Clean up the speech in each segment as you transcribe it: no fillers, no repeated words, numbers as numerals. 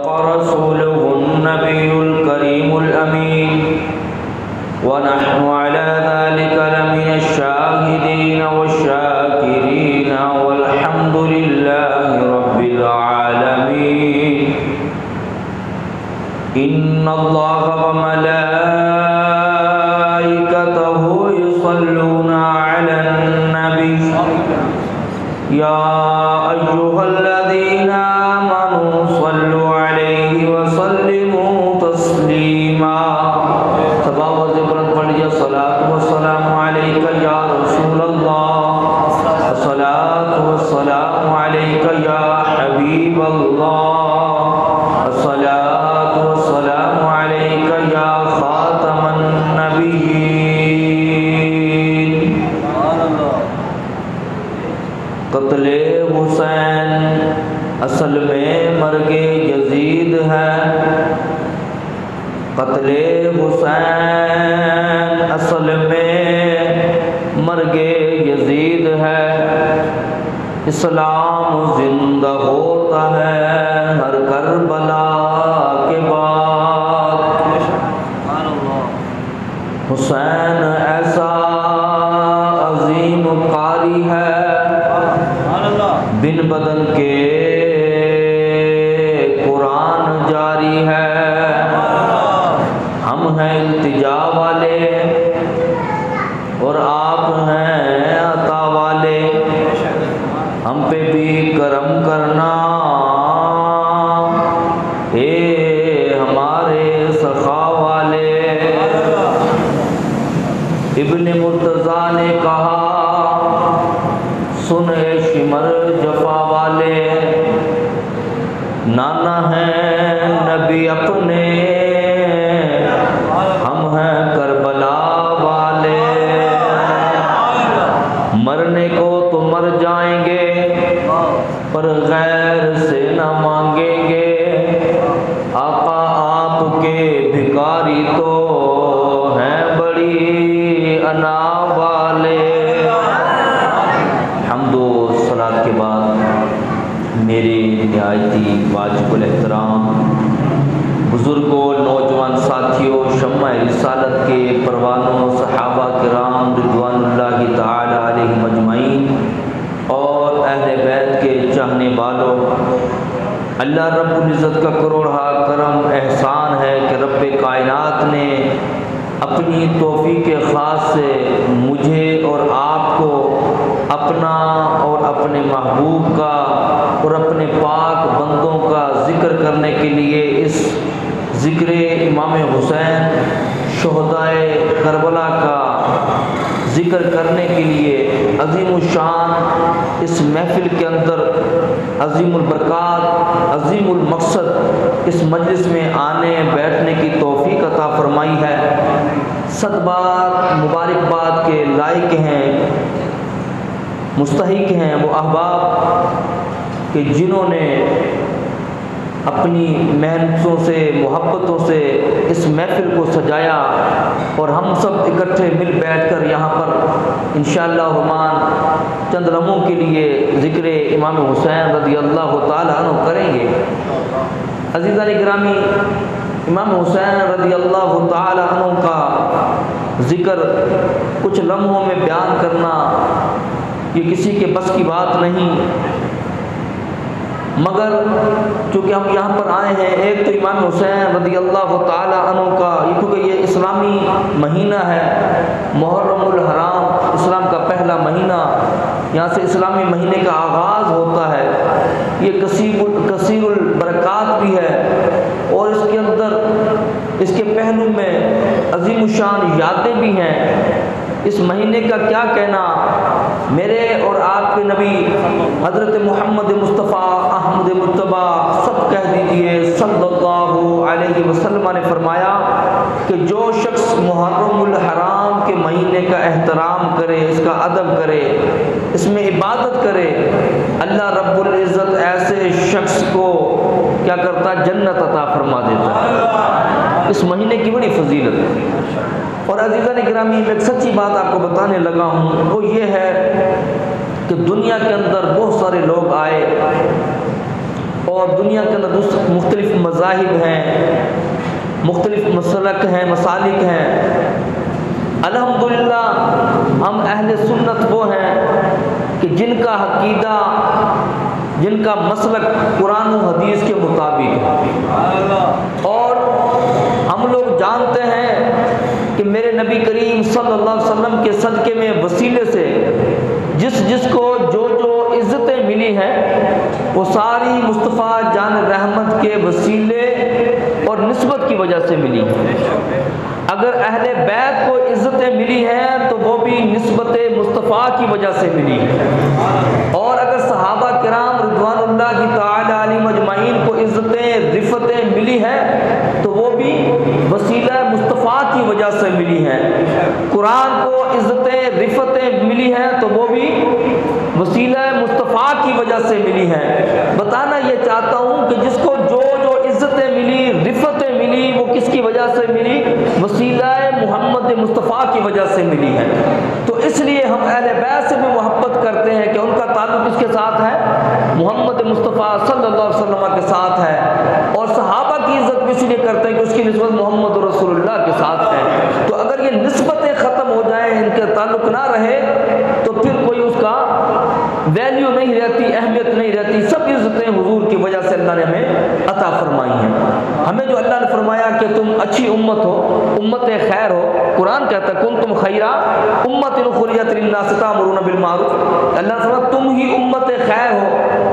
रसूलुहुन नबियुल करीमुल अमीन व नहनु अला ज़ालिका लमिनश शाहिदीन वश्शाकिरीन वल्हम्दुलिल्लाहि रब्बिल आलमीन। इन्नल्लाहा व मलाइकतहु युसल्लूना अलन नबी या अय्युहल्लज़ीना आमनू सल्लु अलैहि व सल्लिमू तस्लीमा। सब आवाज़ बुलंद पढ़ लीजिए। सलातु व सलामु अलैका या रसूलल्लाह, सलातु व सलामु अलैका या हबीबल्लाह, सलातु व सलामु अलैका या खातमन नबिय्यीन। क़त्ले हुसैन असल में मर्गे यजीद है। क़त्ले हुसैन असल में मर्गे यजीद है। इस्लाम जिंदा होता है हर करबला के बाद। हुसैन ऐसा अजीम कारी है, बिन बदन के कुरान जारी है। हम हैं इल्तिजा वाले और आप हैं अता वाले, हम पे भी करम करना ए हमारे सखा वाले। इब्ने मुर्तज़ा ने कहा सुन ए शिमर जफा वाले, नाना हैं नबी अपने, हम हैं करबला वाले। मरने को तो मर जाएंगे पर गैर से न मांगेंगे। आका आपके भिखारी तो हैं बड़ी अना वाले। हम्दो सलात के बाद मेरे निहायती वाजिबुल एहतराम बुज़ुर्गों, नौजवान साथियों, शम्मा रिसालत के परवानों, सहाबा किराम रिज़वानुल्लाहि ताला अलैहिम अजमईन और अहले बैत के चाहने वालों, अल्लाह रब्बुल इज़्ज़त का करोड़ा करम एहसान है कि रब्बे कायनात ने अपनी तौफीक ख़ास से मुझे और आपको अपना और अपने महबूब का और अपने पाक बंदों का ज़िक्र करने के लिए इस ज़िक्र इमाम हुसैन शोहदाए करबला का ज़िक्र करने के लिए अज़ीमुल शान इस महफ़िल के अंदर अज़ीमुल बरक़ात अज़ीमुल मक़सद इस मजलिस में आने बैठने की तौफ़ीक़ अता फ़रमाई है। सदबार मुबारकबाद के लायक हैं, मुस्तहिक हैं वो अहबाब कि जिन्होंने अपनी मेहनतों से मोहब्बतों से इस महफ़िल को सजाया और हम सब इकट्ठे मिल बैठकर यहाँ पर इंशाअल्लाह रहमान चंद लम्हों के लिए ज़िक्र इमाम हुसैन रज़ियल्लाहु ताला अन्हु करेंगे। अज़ीज़ान गिरामी, इमाम हुसैन रज़ियल्लाहु ताला अन्हु का ज़िक्र कुछ लम्हों में बयान करना ये किसी के बस की बात नहीं, मगर चूँकि हम यहाँ पर आए हैं, एक तो इमाम हुसैन रज़ियल्लाहु ताला अन्हु का क्योंकि ये इस्लामी महीना है, मुहर्रमुल हराम इस्लाम का पहला महीना, यहाँ से इस्लामी महीने का आगाज़ होता है। ये कसीरुल बरक़ात भी है और इसके अंदर इसके पहलू में अज़ीमुशान यादें भी हैं। इस महीने का क्या कहना, मेरे और आपके नबी हज़रत मोहम्मद मुस्तफ़ा अहमद मुज्तबा सब कह दीजिए सल्लल्लाहु अलैहि वसल्लम ने फरमाया कि जो शख्स मुहर्रमुल हराम के महीने का एहतराम करे, इसका अदब करे, इसमें इबादत करे, अल्लाह रब्बुल इज़्ज़त ऐसे शख्स को क्या करता है, जन्नत अता फरमा देता है। इस महीने की बड़ी फजीलत है। और अज़ीज़ान गिरामी, एक सच्ची बात आपको बताने लगा हूँ, वो ये है कि दुनिया के अंदर बहुत सारे लोग आए और दुनिया के अंदर मुख्तलिफ मज़ाहिब हैं, मुख्तलिफ मसलक हैं, मसालिक हैं। अल्हम्दुलिल्लाह हम अहले सुन्नत वो हैं कि जिनका अक़ीदा, जिनका मसलक कुरान और हदीस के मुताबिक है। और हम लोग जानते हैं कि मेरे नबी करीम सल्लल्लाहु अलैहि वसल्लम के सदक़े में वसीले से जिसको जो इज़्ज़तें मिली हैं वो सारी मुस्तफ़ा जान रहमत के वसीले और निस्बत की वजह से मिली। अगर अहले बैत को इज़्ज़तें मिली हैं तो वो भी निस्बत मुस्तफ़ा की वजह से मिली। और अगर सहाबा किराम रिज़वानुल्लाहि ताला अलैहिम अजमाइन को इज़्ज़तें रिफ़तें मिली हैं तो वो भी वसीला मुस्तफ़ा की वजह से मिली हैं। कुरान को इज़्ज़तें रिफ़तें मिली हैं तो वो भी वसीला मुस्तफ़ा की वजह से मिली हैं। बताना ये चाहता हूँ कि जिसको जो इज़्ज़तें मिली, रिफ़तें मिली, वो किसकी वजह से मिली? वसीला मोहम्मद मुस्तफ़ा की वजह से मिली है। तो इसलिए हम अहले बैत से भी मोहब्बत करते हैं कि उनका ताल्लुक़ किसके साथ है? मोहम्मद मुस्तफ़ा सल्लल्लाहु अलैहि वसल्लम के साथ है। और सहाबा की इज़्ज़त भी इसलिए करते हैं कि उसकी निस्बत मोहम्मद रसूलुल्लाह के साथ है। तो अगर ये निस्बतें ख़त्म हो जाएँ, इनके ताल्लुक़ ना रहे तो फिर कोई उसका वैल्यू नहीं रहती, अहमियत नहीं रहती। सब इज़्ज़तें हुजूर की वजह से अल्लाह ने हमें अता फरमाई हैं। हमें जो अल्लाह ने फरमाया कि तुम अच्छी उम्मत हो, उम्मत खैर हो, कुरान कहता है कुंतुम खैरा उम्मतिन उखरिजत लिन्नास तामुरूना बिल मारूफ। अल्लाह ने फरमाया तुम ही उम्मत खैर हो,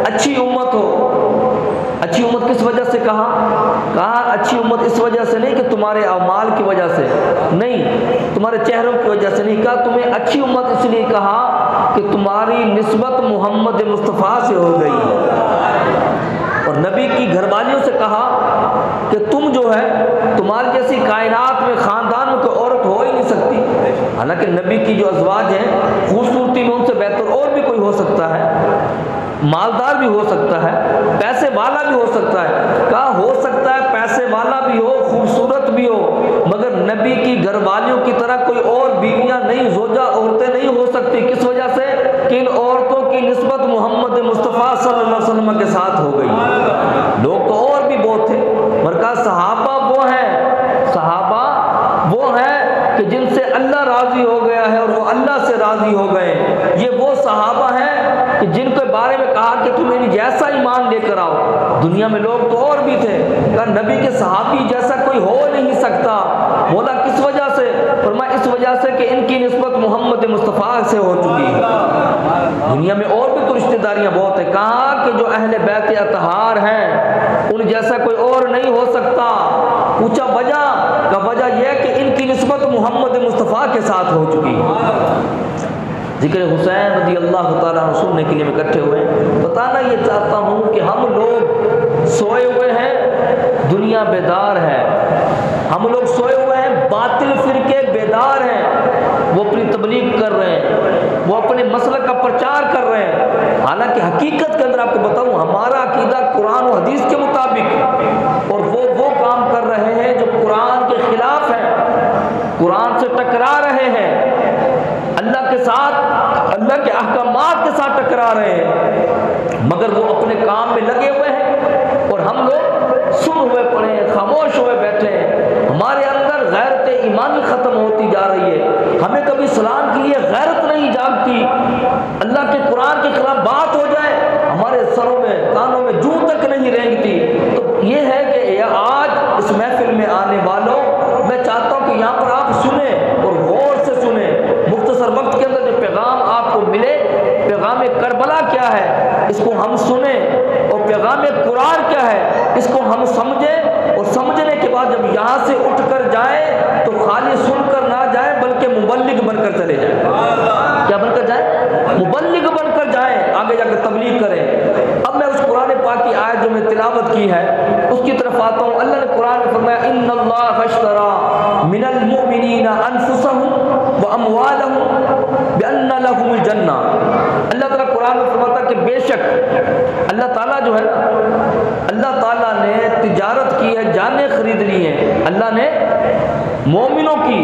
अच्छी उम्मत हो। अच्छी उम्मत किस वजह से कहा अच्छी उम्मत इस वजह से नहीं कि तुम्हारे अमाल की वजह से नहीं, तुम्हारे चेहरों की वजह से नहीं कहा। तुम्हें अच्छी उम्मत इसलिए कहा कि तुम्हारी निस्बत मोहम्मद मुस्तफ़ा से हो गई है। और नबी की घरवालियों से कहा कि तुम जो है, तुम्हारी जैसी कायनात में ख़ानदान में कोई औरत हो ही नहीं सकती। हालांकि नबी की जो अज़वाज हैं खूबसूरती में उनसे बेहतर और भी कोई हो सकता है, मालदार भी हो सकता है, पैसे वाला भी हो सकता है। कहा हो सकता है पैसे वाला भी हो, खूबसूरत भी हो, मगर नबी की घरवालियों की तरह कोई और बीवियां नहीं, ज़ोजा औरतें नहीं हो सकती। किस वजह से? कि इन औरतों की निस्बत मोहम्मद मुस्तफ़ा सल्लल्लाहु अलैहि वसल्लम के साथ हो गई। लोग तो और भी बहुत थे, मगर कहा सहाबा वो हैं, सहाबा वो हैं कि जिनसे अल्लाह राज़ी हो गया है और वो अल्लाह से राज़ी हो गए। ये वो सहाबा हैं कि जिनके बारे में कहा कि तुम इन जैसा ईमान लेकर आओ। दुनिया में लोग तो और भी थे, कहा नबी के सहाबी जैसा कोई हो नहीं सकता। बोला किस वजह से? फरमाया इस वजह से कि इनकी निस्बत मोहम्मद मुस्तफ़ा से हो चुकी है। दुनिया में और भी तो रिश्तेदारियाँ बहुत है। कहा कि जो अहले बैत अतहार हैं उन जैसा कोई और नहीं हो सकता। पूछा वजह? का वजह यह कि इनकी निस्बत मोहम्मद मुस्तफ़ा के साथ हो चुकी है। ज़िक्र हुसैन रज़ी अल्लाह तआला अन्हु सुनने के लिए हम इकट्ठे हुए। बताना ये चाहता हूँ कि हम लोग सोए हुए हैं, दुनिया बेदार है। हम लोग सोए हुए हैं, बातिल फिरके बेदार हैं। वो अपनी तबलीग कर रहे हैं, वो अपने मसलक का प्रचार कर रहे हैं। हालांकि हकीकत के अंदर आपको बताऊँ हमारा अकीदा कुरान और हदीस के मुताबिक, और वो काम कर रहे हैं जो कुरान के खिलाफ है, कुरान से टकरा रहे हैं, अल्लाह के साथ, अल्लाह के अहकामात के साथ टकरा रहे हैं, मगर वो अपने काम में लगे हुए हैं और हम लोग सुन हुए पड़े हैं, खामोश हुए बैठे हैं। हमारे अंदर गैरत ईमानी ख़त्म होती जा रही है। हमें कभी इस्लाम के लिए गैरत नहीं जागती। अल्लाह के कुरान के खिलाफ बात हो जाए, हमारे सरों में, कानों में जूं तक नहीं रेंगती। तो ये है कि आज इस महफिल में आने वालों, मैं चाहता हूँ कि यहाँ पर आप सुने और गौर से सुने। मुख्तसर वक्त के अंदर जो पैगाम आपको मिले, पैगाम करबला क्या है इसको हम सुने, और पैगाम कुरान क्या है इसको हम समझें। और समझने के बाद जब यहाँ से उठ कर जाए तो खाली सुनकर ना जाए बल्कि मुबल्लिग बनकर चले जाए। क्या बनकर जाए? मुबल्लिग बनकर जाए, आगे जाकर तबलीग करें। अब मैं उस कुरान पाक की आयत जो मैं तिलावत की है उसकी तरफ आता हूँ। अल्लाह ने कुरान में फरमाया इन्नल्लाह अश्तरा मिनल मुमिनीना अनफुसहुम व अमवालहुम बिअन्ना लहुमुल जन्ना। अल्लाह ताला कुरान में फरमाता कि बेशक अल्लाह ताला जो है ना, अल्लाह ताला ने तिजारत की है, जानें खरीद ली हैं। अल्लाह ने मोमिनों की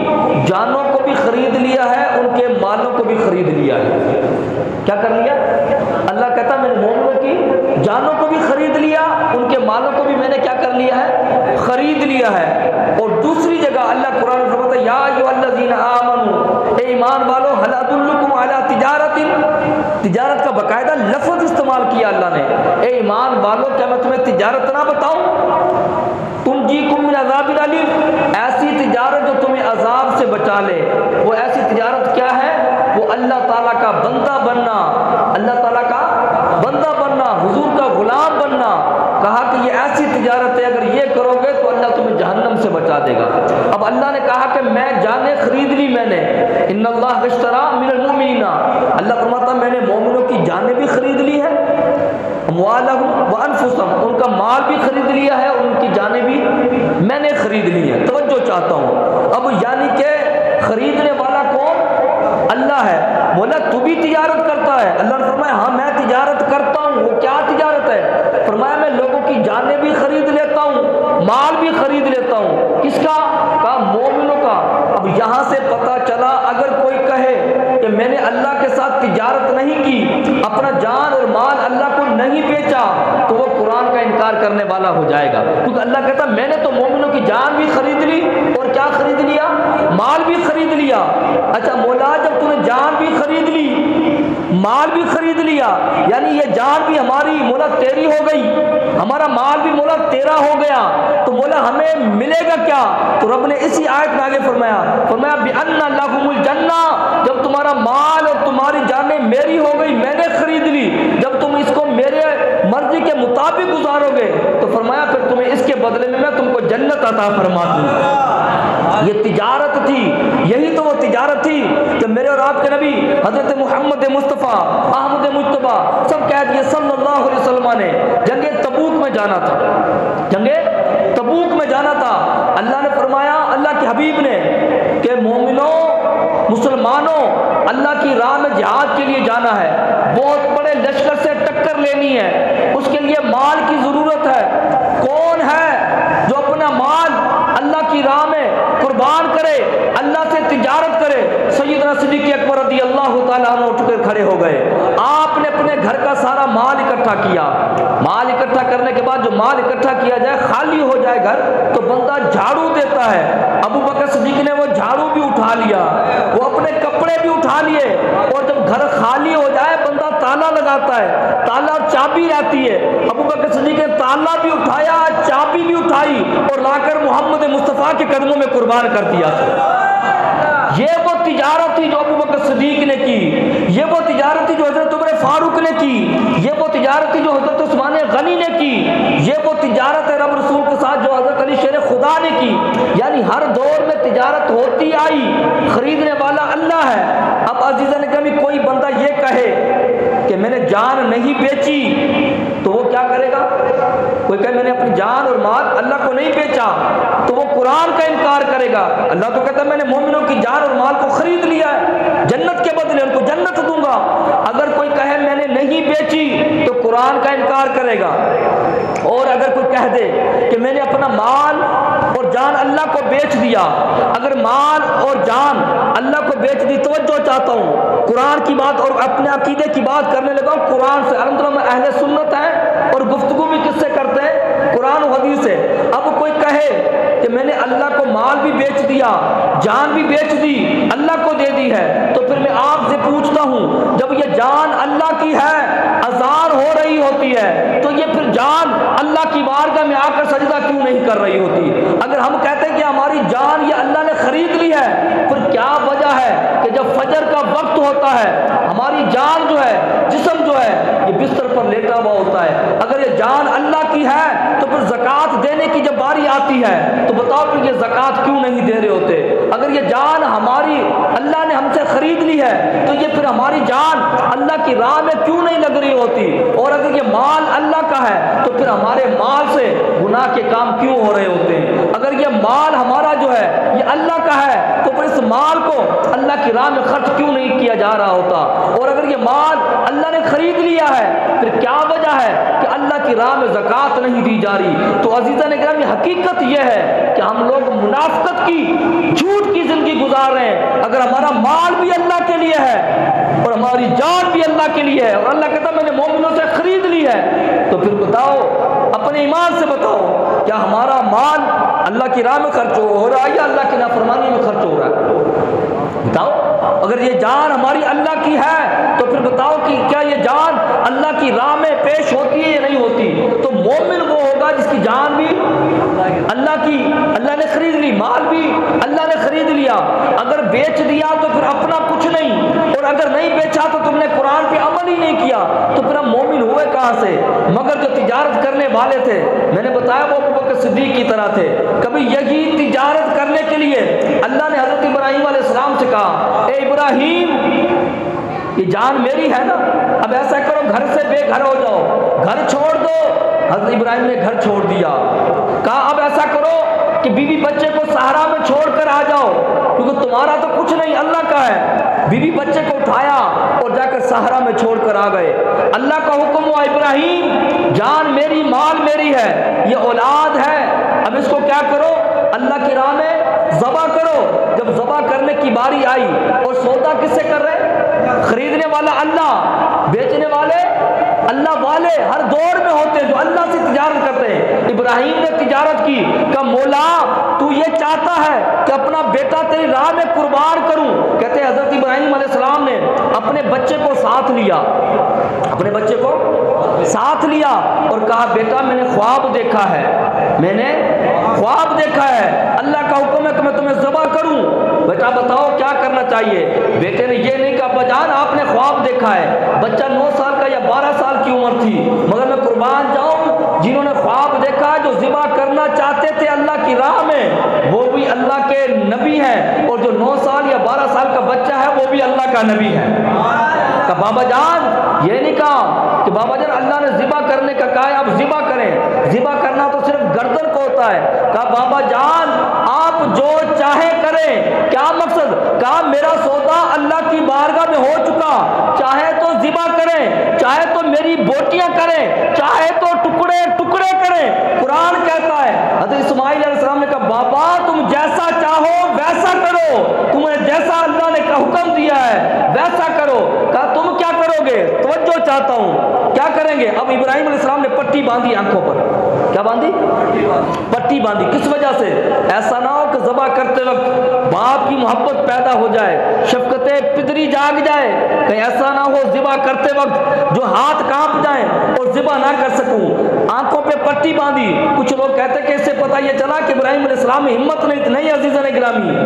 जानों को भी खरीद लिया है, उनके मालों को भी खरीद लिया है। क्या कर लिया? अल्लाह कहता मैंने मोमिनों की जानों को भी खरीद लिया, उनके मालों को भी मैंने क्या कर लिया है? किया है। और दूसरी जगह अल्लाह कुरान में फरमाता है या अय्युहल्लज़ीना आमनू, ए ईमान वालो, हल अदुल्लुकुम अला तिजारतिन, तिजारत का बाकायदा लफ्ज़ इस्तेमाल किया अल्लाह ने। ए ईमान वालो, क्या मैं तुम्हें तिजारत ना बताऊं? तुनजीकुम मिन अज़ाबिन अलीम, ऐसी तिजारत जो तुम्हें अजाब से बचा ले। वो ऐसी तिजारत क्या है? वो अल्लाह ताला का बंदा बनना, अल्लाह ताला का बंदा बनना, हुजूर का गुलाम बनना। कहा कि ये ऐसी तिजारत है, अगर ये करोगे तो अल्लाह तुम्हें जहन्नम से बचा देगा। अब अल्लाह ने कहा कि मैं जाने खरीद ली मैंने, इन्नल्लाह इश्तरा मिनल मुमिनीना, अल्लाह फरमाता मैंने मोमिनों की जानें भी खरीद ली है, अम्वालहुम व अनफुसहुम, उनका माल भी खरीद लिया है, उनकी जानें भी मैंने खरीद ली है। तवज्जो चाहता हूँ। अब यानी कि खरीदने वाला कौन? अल्लाह है। बोला तू भी तिजारत करता है? अल्लाह ने फरमाया हाँ मैं तिजारत करता हूँ। वो क्या तिजारत है? फरमाया मैं लोगों की जानें भी खरीद लेता हूँ, माल भी खरीद लेता हूँ। किसका? कहा मोमिनों का। अब यहाँ से पता चला अगर कोई कहे कि मैंने अल्लाह के साथ तिजारत नहीं की, अपना जान और माल अल्लाह को नहीं बेचा, तो वो कुरान का इनकार करने वाला हो जाएगा। क्योंकि अल्लाह कहता मैंने तो मोमिनों की जान भी खरीद ली और क्या खरीद लिया? माल भी खरीद लिया। अच्छा मौला, जब तूने जान भी खरीद ली, माल भी खरीद लिया, यानी ये जान भी हमारी मौला तेरी हो गई, हमारा माल भी मौला तेरा हो गया, तो मौला हमें मिलेगा क्या? तो रब ने इसी आयत में आगे फरमाया बिअन्ना लहुमुल जन्ना, जब तुम्हारा माल और तुम्हारी जानें मेरी हो गई, मैंने खरीद ली, जब तुम इसको मेरे मर्जी के मुताबिक गुजारोगे तो फरमाया फिर तुम्हें इसके बदले में मैं तुमको जन्नत अता फरमा दूंगा। ये तिजारत थी, यही तो वो तिजारत थी कि मेरे और आपके नबी हजरत मोहम्मद मुस्तफ़ा अहमद मुज्तबा सब कह दिए सल्लल्लाहु अलैहि वसल्लम ने जंगे तबूक में जाना था, जंगे तबूक में जाना था। अल्लाह ने फरमाया, अल्लाह के हबीब ने, कि मोमिनों, मुसलमानों, अल्लाह की राह में जिहाद के लिए जाना है, बहुत बड़े लश्कर से टक्कर लेनी है, उसके लिए माल की ज़रूरत है। कौन है जो अपना माल अल्लाह की राह में कुर्बान करे, अल्लाह से तिजारत करे? सैयदना सिद्दीक़ अकबर रज़ियल्लाहु ताला अन्हु उठकर खड़े हो गए। आपने अपने घर का सारा माल इकट्ठा किया। माल इकट्ठा करने के बाद जो माल इकट्ठा किया जाए, खाली हो जाए घर, तो बंदा झाड़ू देता है। अबू बकर सिद्दीक़ ने वो झाड़ू भी उठा लिया, वो अपने कपड़े भी उठा लिए, और जब घर खाली हो जाए बंदा ताला लगाता है, ताला चाबी रहती है। अबू बकर सिद्दीक़ ने ताला भी उठाया, चाबी भी उठाई और लाकर मोहम्मद मुस्तफ़ा के कदमों में कुर्बान कर दिया। ये वो तिजारत थी जो अबू बकर सिद्दीक़ ने की, ये वो तिजारत थी जो हज़रत उमर फारूक ने की, ये वो तिजारत थी जो हज़रत उस्मान गनी ने की, ये वो तिजारत है रब रसूल के साथ जो हज़रत अली शेर खुदा ने की। यानी हर दौर में तिजारत होती आई, खरीदने वाला अल्लाह है। अब अज़ीज़ान ने कोई बंदा ये कहे कि मैंने जान नहीं बेची, तो वो क्या करेगा? कोई कहे मैंने अपनी जान और माल अल्लाह को नहीं बेचा, तो वो कुरान का इनकार करेगा। अल्लाह तो कहता है मैंने मोमिनों की जान और माल को खरीद लिया है, जन्नत के बदले उनको जन्नत दूंगा। अगर कोई कहे मैंने नहीं बेची, तो कुरान का इनकार करेगा। और अगर कोई कह दे कि मैंने अपना माल और जान अल्लाह को बेच दिया, अगर माल और जान अल्लाह को बेच दी, तवज्जो चाहता हूँ, कुरान की बात और अपने अकीदे की बात करने लगा हूँ कुरान से। अल्हम्दुलिल्लाह मैं अहले सुन्नत है और गुफ्तगू भी किससे करते हैं? कुरान और हदीस से। अब कोई कहे कि मैंने अल्लाह को माल भी बेच दिया, जान भी बेच दी, अल्लाह को दे दी है, तो फिर मैं आपसे पूछता हूँ, जब ये जान अल्लाह की है, अज़ान हो रही होती है, तो ये फिर जान अल्लाह की बारगाह में आकर सजदा क्यों नहीं कर रही होती? अगर हम कहते हैं कि हमारी जान ये अल्लाह ने खरीद ली है, फिर क्या वजह है कि जब फजर का वक्त होता है, हमारी जान जो है, जिस्म जो है, ये बिस्तर पर लेटा हुआ होता है। अगर ये जान अल्लाह की है, तो फिर ज़कात देने की जब बारी आती है, तो बताओ फिर ये ज़कात क्यों नहीं दे रहे होते? अगर ये जान हमारी अल्लाह ने हमसे खरीद ली है, तो ये फिर हमारी जान अल्लाह की राह में क्यों नहीं लग रही होती? और अगर ये माल अल्लाह का है, तो फिर हमारे माल से गुनाह के काम क्यों हो रहे होते हैं? अगर ये माल हमारा जो है ये अल्लाह का है, तो फिर इस माल को अल्लाह की राह में खर्च क्यों नहीं किया जा रहा होता? और अगर ये माल अल्लाह ने खरीद लिया है, फिर क्या वजह है कि अल्लाह की राह में ज़कात नहीं दी जा रही? तो अज़ीज़ान गिरामी, हकीकत यह है कि हम लोग मुनाफ़िक़त की, झूठ की ज़िंदगी गुजार रहे हैं। अगर हमारा माल भी अल्लाह के लिए है और हमारी जान भी अल्लाह के लिए है, और अल्लाह कहता मैंने मोमिनों से खरीद ली है, तो फिर बताओ, अपने ईमान से बताओ, क्या हमारा माल अल्लाह की राह में खर्च हो रहा है या अल्लाह की नाफरमानी में खर्च हो रहा है? बताओ। अगर ये जान हमारी अल्लाह की है तो फिर बताओ कि क्या ये जान अल्लाह की राह में पेश होती है या नहीं होती? तो मोमिन वो होगा जिसकी जान भी अल्लाह ने खरीद ली, माल भी अल्लाह ने खरीद लिया। अगर बेच दिया तो फिर अपना कुछ नहीं, और अगर नहीं बेचा तो तुमने कुरान पे अमल ही नहीं किया, तो फिर हम मोमिन हुए कहाँ से? मगर जो तिजारत करने वाले थे, मैंने बताया वो अबू बकर सिद्दीक की तरह थे। कभी यही तिजारत करने के लिए अल्लाह ने हजरत इब्राहीम अलैहिस्सलाम से कहा, ए इब्राहीम, ये जान मेरी है ना, अब ऐसा करो घर से बेघर हो जाओ, घर छोड़ दो। हजरत इब्राहीम ने घर छोड़ दिया। कहा अब ऐसा करो कि बीवी बच्चे को सहारा में छोड़कर आ जाओ, क्योंकि तुम्हारा तो कुछ नहीं अल्लाह का है। बीवी बच्चे को उठाया और जाकर सहारा में छोड़कर आ गए। अल्लाह का हुक्म हुआ, इब्राहीम जान मेरी, माल मेरी है, ये औलाद है, अब इसको क्या करो, अल्लाह की राह में ज़बा करो। जब ज़बा करने की बारी आई, और सौदा किससे कर रहे? खरीदने वाला अल्लाह, बेचने वाले अल्लाह वाले हर दौर में होते हैं जो अल्लाह से तिजारत करते हैं। इब्राहीम ने तिजारत की, कहा मौला तू ये चाहता है कि अपना बेटा तेरी राह में कुर्बान करूं? कहते हैं हजरत इब्राहीम अलैहिस्सलाम ने अपने बच्चे को साथ लिया, और कहा बेटा मैंने ख्वाब देखा है, अल्लाह का हुक्म है कि मैं तुम्हें ज़बा करूं, बेटा बताओ क्या करना चाहिए? बेटे ने ये नहीं कहा बजान आपने ख्वाब देखा है, बच्चा 9 साल का या 12 साल की उम्र थी, मगर मैं कुर्बान जाऊं? जिन्होंने ख्वाब देखा, जो ज़िबा करना चाहते थे अल्लाह की राह में, वो भी अल्लाह के नबी हैं, और जो 9 साल या 12 साल का बच्चा है वो भी अल्लाह का नबी है। का बाबा जान ये नहीं कहा कि बाबा जान अल्लाह ने ज़िबा करने का कहा है आप ज़िबा करें, ज़िबा करना तो सिर्फ गर्दन को होता है। कहा बाबा जान आप जो चाहे करें, क्या मकसद? कहा मेरा सौदा अल्लाह की बारगाह में हो चुका, चाहे तो ज़िबा करें, चाहे तो मेरी बोटियां करें, चाहे तो टुकड़े टुकड़े करें। कुरान कहता है, हज़रत इस्माइल अलैहिस्सलाम ने कहा बाबा तुम जैसा चाहो वैसा करो, तुम्हें जैसा अल्लाह ने हुक्म दिया है वैसा करो। कहा तुम क्या करोगे? तवज्जो चाहता हूं, क्या करेंगे? अब इब्राहीम अलैहिस्सलाम ने पट्टी बांधी आंखों पर। क्या बांधी? पट्टी बांधी। किस वजह से? ऐसा ना हो कि ज़बा करते वक्त बाप की मोहब्बत पैदा हो जाए, शफकते पितरी जाग जाए, कहीं ऐसा ना हो ज़िबा करते वक्त जो हाथ कांप जाए और ज़िबा ना कर सकूं। आंखों पे पट्टी बांधी। कुछ लोग कहते हैं कि इससे पता ये चला कि इब्राहीम अलैहिस्सलाम में हिम्मत नहीं थी। नहीं अज़ीज़ान गिरामी,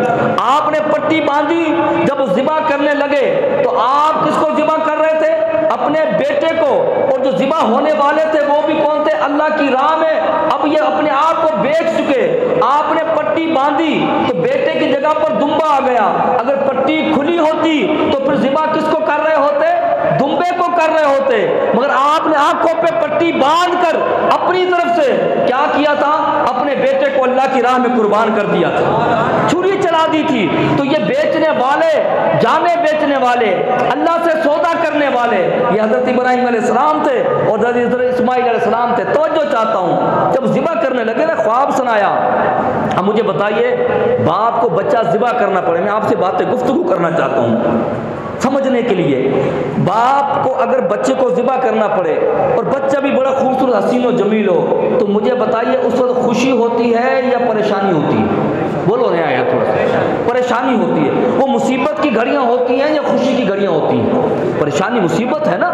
आपने पट्टी बांधी, जब ज़िबा करने लगे तो आप किसको ज़िबा कर रहे थे? अपने बेटे को, और जो ज़िबा होने वाले थे वो भी कौन थे? अल्लाह की राह में। अब ये अपने आप को बेच चुके, आपने पट्टी बांधी तो बेटे की जगह पर दुम्बा आ गया। अगर पट्टी खुली होती तो फिर ज़िबा किसको कर रहे होते? दुम्बे को कर रहे होते। मगर आपने आंखों पे पट्टी बांधकर अपनी तरफ से क्या किया था? अपने बेटे को अल्लाह की राह में कुर्बान कर दिया था, छुरी चला दी थी। तो ये बेचने वाले, जाने बेचने वाले, अल्लाह से सौदा करने वाले, ये हजरत इब्राहीम अलैहिस्सलाम थे और हजरत इस्माइल अलैहिस्सलाम थे। तो जो चाहता हूँ, जब ज़िबा करने लगे ना, ख्वाब सुनाया। अब मुझे बताइए, बाप को बच्चा ज़िबा करना पड़े, मैं आपसे बातें गुफ्तगू करना चाहता हूँ समझने के लिए। बाप को अगर बच्चे को ज़िबा करना पड़े और बच्चा भी बड़ा खूबसूरत हसीन और जमील हो, तो मुझे बताइए उस वक्त खुशी होती है या परेशानी होती है? बोलो नहीं आया, थोड़ा सा परेशानी होती है। वो मुसीबत की घड़ियां होती हैं या खुशी की घड़ियां होती हैं? परेशानी मुसीबत है ना,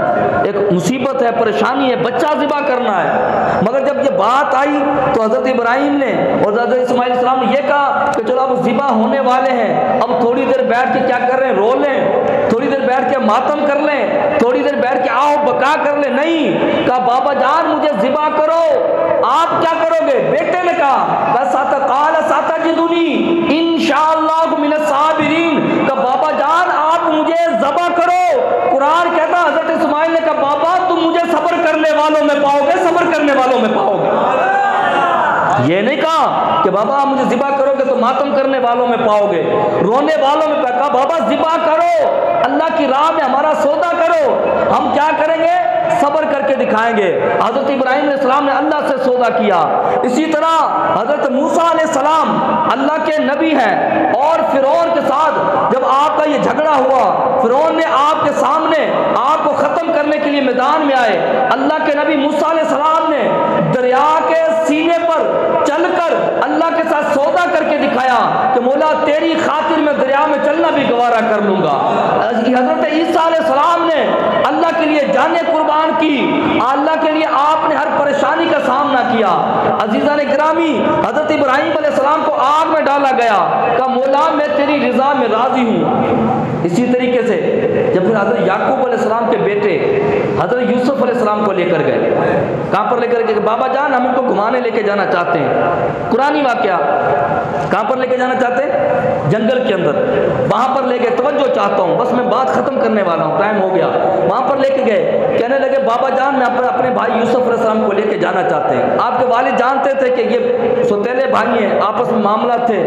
एक मुसीबत है, परेशानी है, बच्चा ज़िबा करना है। मगर जब ये बात आई तो हज़रत इब्राहीम ने और हज़रत इस्माइल अलैहिस्सलाम ने ये कहा कि चलो अब ज़िबा होने वाले हैं, अब थोड़ी देर बैठ के क्या कर रहे हैं? रो लें, थोड़ी देर बैठ के मातम कर लें, थोड़ी देर बैठ के आओ बका कर लें। नहीं, कहा बाबा जान मुझे ज़िबा करो। आप क्या करोगे? बेटे ने कहा साता जिदुनी इंशाअल्लाह मिनस साबिरीन, का बाबा जान आप मुझे ज़बा करो। कुरान कहता हज़रत इस्माइल ने कहा बाबा तुम मुझे सब्र करने वालों में पाओगे, सब्र करने वालों में पाओगे। ये नहीं कहा कि बाबा आप मुझे ज़िबा करोगे तो मातम करने वालों में पाओगे, रोने वालों में। कहा बाबा ज़िबा करो, अल्लाह की राह में हमारा सौदा करो, हम क्या करेंगे? सब्र करके दिखाएंगे। हज़रत इब्राहीम अलैहिस्सलाम ने अल्लाह से सौदा किया। इसी तरह हज़रत मूसा अलैहिस्सलाम अल्लाह के नबी हैं, और फिरौन के साथ जब आपका ये झगड़ा हुआ, फिरौन ने आपके सामने आपको ख़त्म करने के लिए मैदान में आए, अल्लाह के नबी मूसा अलैहिस्सलाम ने दरिया के सीने पर चलकर अल्लाह के साथ दिखाया कि मौला तेरी खातिर मैं दरिया में चलना भी गवारा कर लूँगा। हज़रत ईसा अलैहिस्सलाम ने अल्लाह के लिए जाने कुर्बान की, अल्लाह के लिए आपने हर परेशानी का सामना किया। अजीज़ान गिरामी, हज़रत इब्राहीम अलैहिस्सलाम को आग में डाला गया, कहा मौला मैं तेरी रज़ा में राज़ी हूँ। इसी तरीके से जब फिर हज़रत याकूब अलैहिस्सलाम के बेटे हज़रत यूसुफ अलैहिस्सलाम को लेकर गए, कहाँ पर लेकर गए? बाबा जान हम इनको घुमाने लेके जाना चाहते हैं। कुरानी वाक़या, कहाँ पर लेके जाना चाहते हैं? जंगल के अंदर, वहाँ पर ले गए। तवज्जो चाहता हूँ, बस मैं बात ख़त्म करने वाला हूँ, टाइम हो गया। वहाँ पर लेके गए, कहने लगे बाबा जान मैं अपने भाई यूसुफ अलैहिस्सलाम को लेके जाना चाहते हैं। आपके वालिद जानते थे कि ये सौतेले भाई हैं, आपस में मामला थे,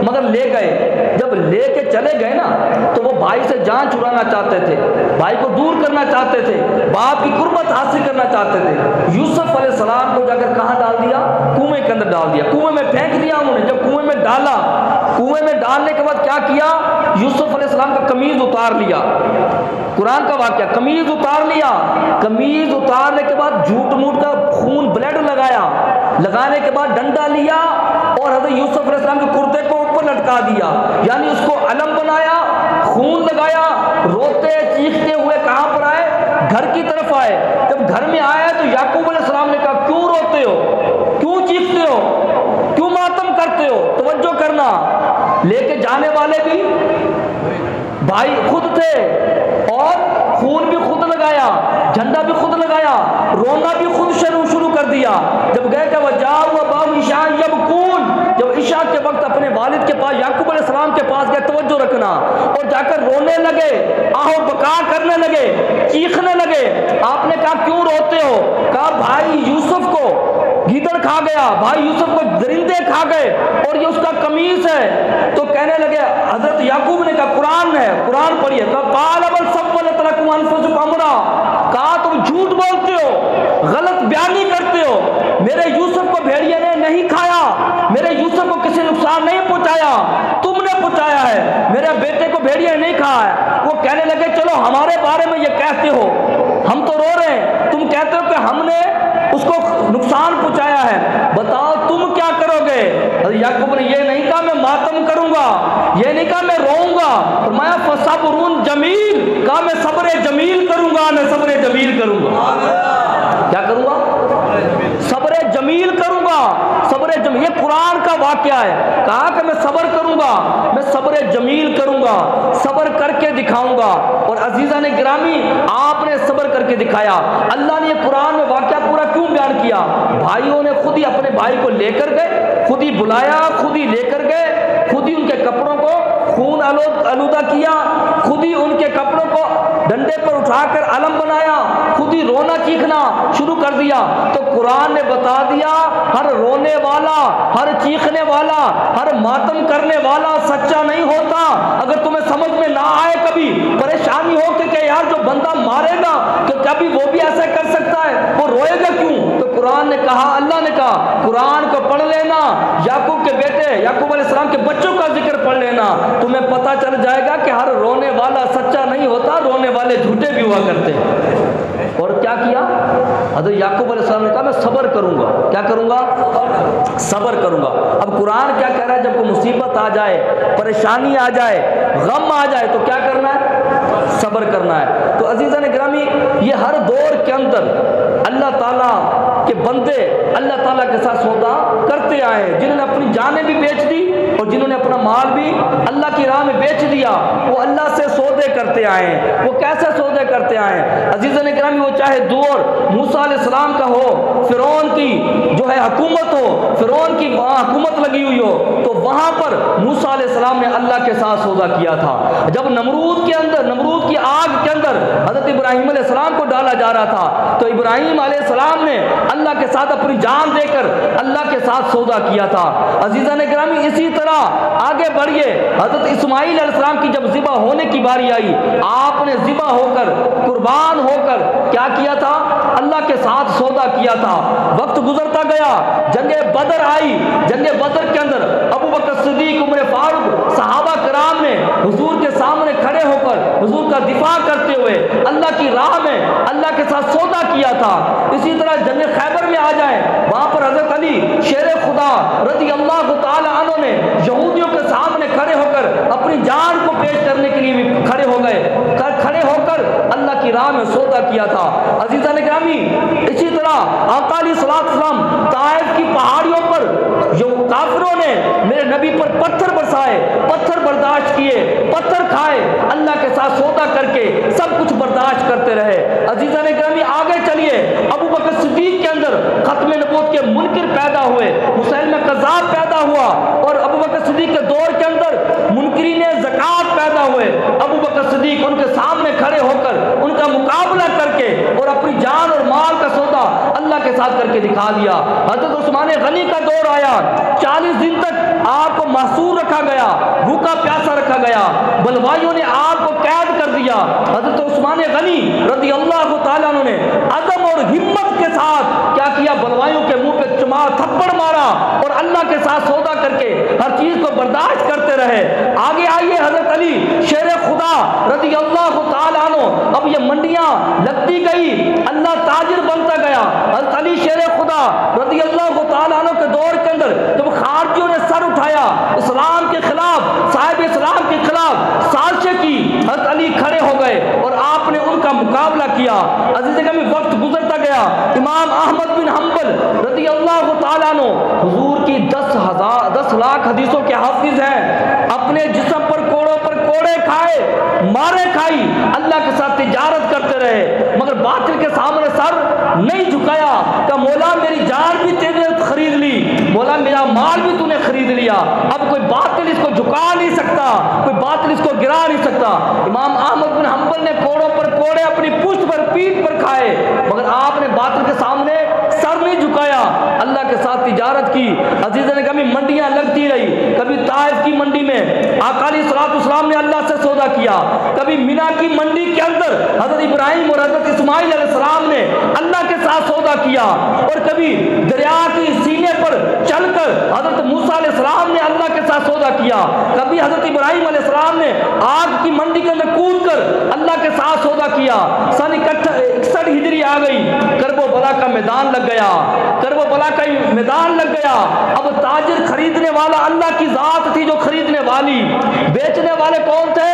मगर ले गए। जब ले के चले गए ना तो वो भाई से जान छुड़ाना चाहते थे, भाई को दूर करना चाहते थे, बाप की कुर्बत हासिल करना चाहते थे। यूसुफ अलैहिस्सलाम को जाकर कहाँ डाल दिया? कुएं के अंदर डाल दिया, कुएं में फेंक दिया उन्होंने। जब कुएं में डाला, कुएं में डालने के बाद क्या किया? यूसुफ अलैहिस्सलाम का कमीज उतार लिया। कुरान का वाक़या, कमीज उतार लिया। कमीज उतारने के बाद झूठ मूठ का खून ब्लड लगाया, लगाने के बाद डंडा लिया और हज़रत यूसुफ अलैहिस्सलाम के कुर्ते को ऊपर लटका दिया, यानी उसको अलम बनाया, खून लगाया। रोते चीखते हुए कहाँ पर आए? घर की तरफ आए। जब घर में आया तो याकूब अलैहिस्सलाम ने कहा क्यों रोते हो, क्यों चीखते हो, क्यों मातम करते हो? तवज्जो करना, लेके जाने वाले भी भाई खुद थे और खून भी खुद लगाया, झंडा भी खुद लगाया, रोना भी खुद शुरू कर दिया। जब गए क्या वजह हुआ बाब ईशा यबकून, जब ईशा के वक्त अपने वालिद के पास याकूब अलैहिस्सलाम के पास गए, तवज्जो रखना, और जाकर रोने लगे, आहो बका करने लगे, चीखने लगे। आपने कहा क्यों रोते हो? कहा भाई यूसुफ को गीदड़ खा गया, भाई यूसुफ को दरिंदे खा गए और ये उसका कमीज है। तो कहने लगे, हजरत याकूब ने कहा कुरान है, कुरान पढ़िए। कहा तुम झूठ बोलते हो, गलत बयानी करते हो, मेरे यूसुफ को भेड़िए ने नहीं खाया, मेरे यूसुफ को किसी नुकसान नहीं पहुंचाया, तुमने पहुंचाया है, मेरे बेटे को भेड़िए नहीं खाया है। वो कहने लगे चलो हमारे बारे में ये कहते हो, हम तो रो रहे हैं, तुम कहते हो कि हमने उसको नुकसान पहुंचाया है, बताओ तुम क्या करोगे? याकूब ने ये नहीं कहा मैं मातम करूंगा, ये नहीं कहा मैं रोऊंगा, फरमाया फसब्रुन जमील, कहा मैं सब्र जमील करूंगा, मैं सब्र जमील करूंगा। क्या करूंगा? सब्र जमील करूंगा, सब्र जमील। ये कुरान का वाकया है, कहा कि मैं सब्र करूंगा, मैं सब्र जमील करूंगा, सब्र करके दिखाऊंगा। और अजीजा ने गिरामी, आपने सब्र करके दिखाया। अल्लाह ने कुरान में वाकया पूरा क्यों बयान किया? भाइयों ने खुद ही अपने भाई को लेकर गए, खुद ही बुलाया, खुद ही लेकर गए, खुद ही उनके कपड़ों को खून आलूदा किया, खुद ही उनके कपड़ों को डंडे पर उठाकर अलम बनाया, खुद ही रोना चीखना शुरू कर दिया। तो कुरान ने बता दिया हर रोने वाला, हर चीखने वाला, हर मातम करने वाला सच्चा नहीं होता। अगर तुम्हें समझ में ना आए, कभी परेशानी हो कि यार जो बंदा मारेगा तो कभी वो भी ऐसा कर सकता है, वो रोएगा क्यों? तो कुरान ने कहा, अल्लाह ने कहा कुरान को पढ़ लेना, याकूब के बेटे याकूब अलैहिस्सलाम के बच्चों का जिक्र पढ़ लेना, तुम्हें पता चल जाएगा कि हर रोने वाला सच्चा नहीं होता, रोने वाले झूठे भी हुआ करते हैं। और क्या किया? हज़रत याकूब अलैहिस्सलाम ने कहा मैं सब्र करूंगा। क्या करूंगा? सब्र करूंगा। अब कुरान क्या कह रहा है? जब कोई मुसीबत आ जाए, परेशानी आ जाए, गम आ जाए तो क्या करना है? सब्र करना है। तो अजीज़ान गिरामी, ये हर दौर के अंदर अल्लाह ताला के बंदे अल्लाह ताला के साथ सौदा करते आए, जिन्होंने अपनी जानें भी बेच दी और जिन्होंने अपना माल भी अल्लाह की राह में बेच दिया, वो अल्लाह से सौदे करते आए। वो कैसे सौदे करते आए? अजीज़ान गिरामी, वो चाहे दौर मूसा अलैहिस्सलाम का हो, फिरौन की जो है हुकूमत हो, फिरौन की वहाँ हुकूमत लगी हुई हो, तो वहाँ पर मूसा अलैहिस्सलाम ने अल्लाह के साथ सौदा किया था। जब नमरूद के अंदर, नमरूद की आग के अंदर हज़रत इब्राहीम अलैहिस्सलाम को डाला जा रहा था, तो इब्राहीम अलैहिस्सलाम ने अल्लाह के साथ अपनी जान देकर अल्लाह के साथ सौदा किया था। अजीज़ान गिरामी, इसी तरह आगे बढ़िए, हज़रत इस्माईल अलैहिस्सलाम की जब ज़िबा होने की बारी आई, आपने ज़िबा होकर, कुर्बान होकर क्या किया था? अल्लाह के साथ सौदा किया था। वक्त गुजरता गया, जंगे बदर आई, जंगे बदर के अंदर अबू बकर सिद्दीक, उमर फारूक, सहाबा कराम ने हुजूर के सामने खड़े होकर हुजूर का दिफा करते हुए अल्लाह की राह में अल्लाह के साथ सौदा किया था। इसी तरह जंगे खैबर में आ जाए, वहां पर हजरत अली शेर खुदा रज़ी अल्लाह तआला अन्हु ने यहूद किया था। अज़ीज़ान गिरामी, इसी तरह आका अलैहिस्सलाम ताइफ की पहाड़ियों पर जो काफिरों ने मेरे नबी पर पत्थर बरसाए, पत्थर बर्दाश्त किए, पत्थर खाए, अल्लाह के साथ सौदा करके सब कुछ बर्दाश्त करते रहे। अज़ीज़ान गिरामी, आगे चलिए, अबू बकर सिद्दीक के अंदर खत्म नबूवत के मुनकिर पैदा हुए, मुसैलमा कज़्ज़ाब पैदा हुआ, और अबू बकर सिद्दीक के दौर के अंदर मुनकिरीन ज़कात पैदा हुए। अबू बकर सिद्दीक उनके सामने खड़े होकर उनका मुकाबला करके और अपनी जान और माल का सौदा अल्लाह के साथ करके दिखा दिया। हज़रत उस्मान गनी का दौर आया, 40 दिन तक आपको महसूर रखा गया, भूखा प्यासा रखा गया, बलवाइयों ने आपको कैद कर दिया। हज़रत उस्मान गनी रज़ी अल्लाह तआला अन्हु ने अज़म और हिम्मत के साथ क्या किया, बलवाइयों के मुंह पे थप्पड़ मारा और अल्लाह के साथ सौदा करके हर चीज को बर्दाश्त करते रहे। आगे आइए, हज़रत अली शेर खुदा रज़ी अल्लाह तआला अन्हु, अब ये मंडियां लगती गई, अल्लाह ताजिर बनता गया। हज़रत अली शेर खुदा रज़ी अल्लाह तआला अन्हु के दौर के अंदर जब खारजियों ने सर उठाया, इस्लाम के खिलाफ, साहिब इस्लाम के खिलाफ साजिश की, हज़रत अली खड़े हो गए और आपने उनका मुकाबला किया। अज़ीज़ गिरामी, वक्त गुजरता गया, इमाम अहमद बिन हम्बल रज़ी अल्लाह तआला अन्हु हुजूर की 10 लाख हदीसों के हाफिज हैं, अपने जिस्म पर कोड़े खाए, मारे खाई, अल्लाह के साथ तिजारत करते रहे, मगर बातिल के सामने सर नहीं झुकाया। का मौला मेरी जान भी तेरे खरीद ली, मौला मेरा माल भी तूने खरीद लिया, अब कोई बातिल इसको झुका नहीं सकता, कोई बातिल इसको गिरा नहीं सकता। इमाम अहमद बिन हम्बल ने कोड़ों पर कोड़े अपनी पुष्ट पर, पीठ पर खाए, मगर आपने बातिल के सामने सर नहीं झुकाया, अल्लाह के साथ तिजारत की। अज़ीज़ ने कभी मंडियां लगती रही, कभी ताइफ की मंडी में आका अलैहिस्सलाम ने अल्लाह से सौदा किया, कभी मिना की मंडी के अंदर हज़रत इब्राहिम और हज़रत इस्माइल अलैहिस्सलाम ने अल्लाह के साथ सौदा किया, और कभी दरिया की सीने पर चलकर हज़रत मूसा अलैहिस्सलाम ने अल्लाह के साथ सौदा किया, कभी हज़रत इब्राहिम अलैहिस्सलाम ने आग की मंडी के अंदर कूद कर अल्लाह के साथ सौदा किया। सन 61 हिजरी आ गई, करबला का मैदान लग गया, करबला का मैदान लग गया। अब ताजिर खरीदने वाला अल्लाह की जात थी जो खरीदने वाली, बेचने वाले कौन थे?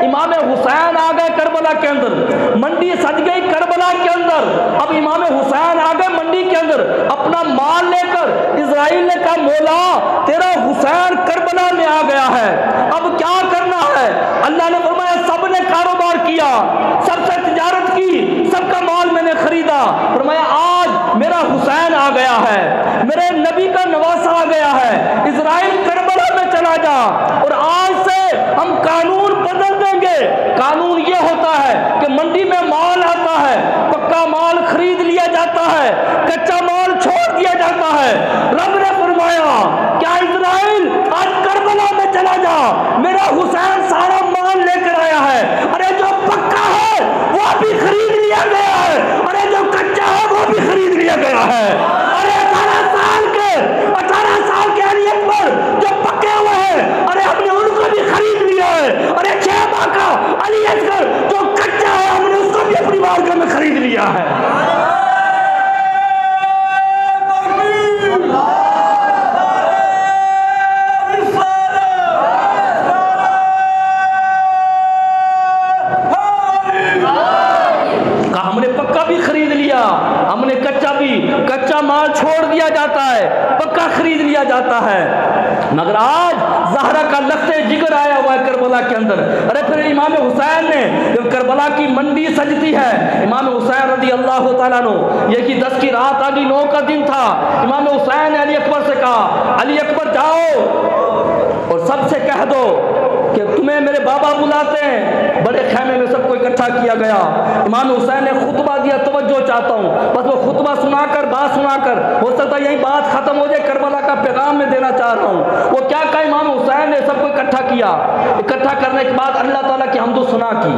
इमाम हुसैन आ गए करबला के अंदर, मंडी सज गई करबला के अंदर। अब इमाम हुसैन आ गए मंडी के अंदर अपना माल लेकर। इजराइल ने कहा, मौला तेरा हुसैन करबला में आ गया है, अब क्या करना है? अल्लाह ने फरमाया, सबने कारोबार किया, सबसे तिजारत की, सबका माल मैंने खरीदा। फरमाया, आज मेरा हुसैन आ गया है, मेरे नबी का नवासा आ गया है, इजराइल करबला में चला जा, और आज से हम कानून बदल देंगे। कानून ये होता है कि मंडी में माल आता है, पक्का माल खरीद लिया जाता है, कच्चा माल छोड़ दिया जाता है। रब ने फरमाया, क्या इजराइल आज करबला में चला जा, मेरा हुसैन सारा माल लेकर आया है। अरे जो पक्का है वो भी खरीद लिया गया है, अरे जो कच्चा है वो भी खरीद लिया गया है। अरे 18 साल के अली अकबर जो पक्के हुए हैं, अरे हमने उनको भी खरीद लिया है। अरे 6 माह का अली असगर जो कच्चा है, हमने उसको भी अपनी बारगाह में खरीद लिया है। हमने पक्का भी खरीद लिया, हमने कच्चा भी, कच्चा माल छोड़ दिया जाता है, पक्का खरीद लिया जाता है। मगर आज ज़हरा का लख्ते जिगर आया हुआ है करबला के अंदर। अरे फिर इमाम हुसैन ने जब करबला की मंडी सजती है, इमाम हुसैन रज़ी अल्लाह तआला अन्हु, ये कि 10 की रात आ गई, 9 का दिन था। इमाम हुसैन ने अली अकबर से कहा, अली अकबर जाओ और सबसे कह दो कि तुम्हें मेरे बाबा बुलाते हैं। बड़े खैमे में सबको इकट्ठा किया गया। इमाम हुसैन ने खुतबा दिया, तवज्जो चाहता हूँ, बस वो खुतबा सुनाकर, बात सुनाकर, हो सकता है यही बात खत्म हो जाए, करबला का पैगाम में देना चाह रहा हूँ। वो क्या कहा, इमाम हुसैन ने सबको इकट्ठा किया। इकट्ठा करने के बाद अल्लाह ताला की हम्दो सना की,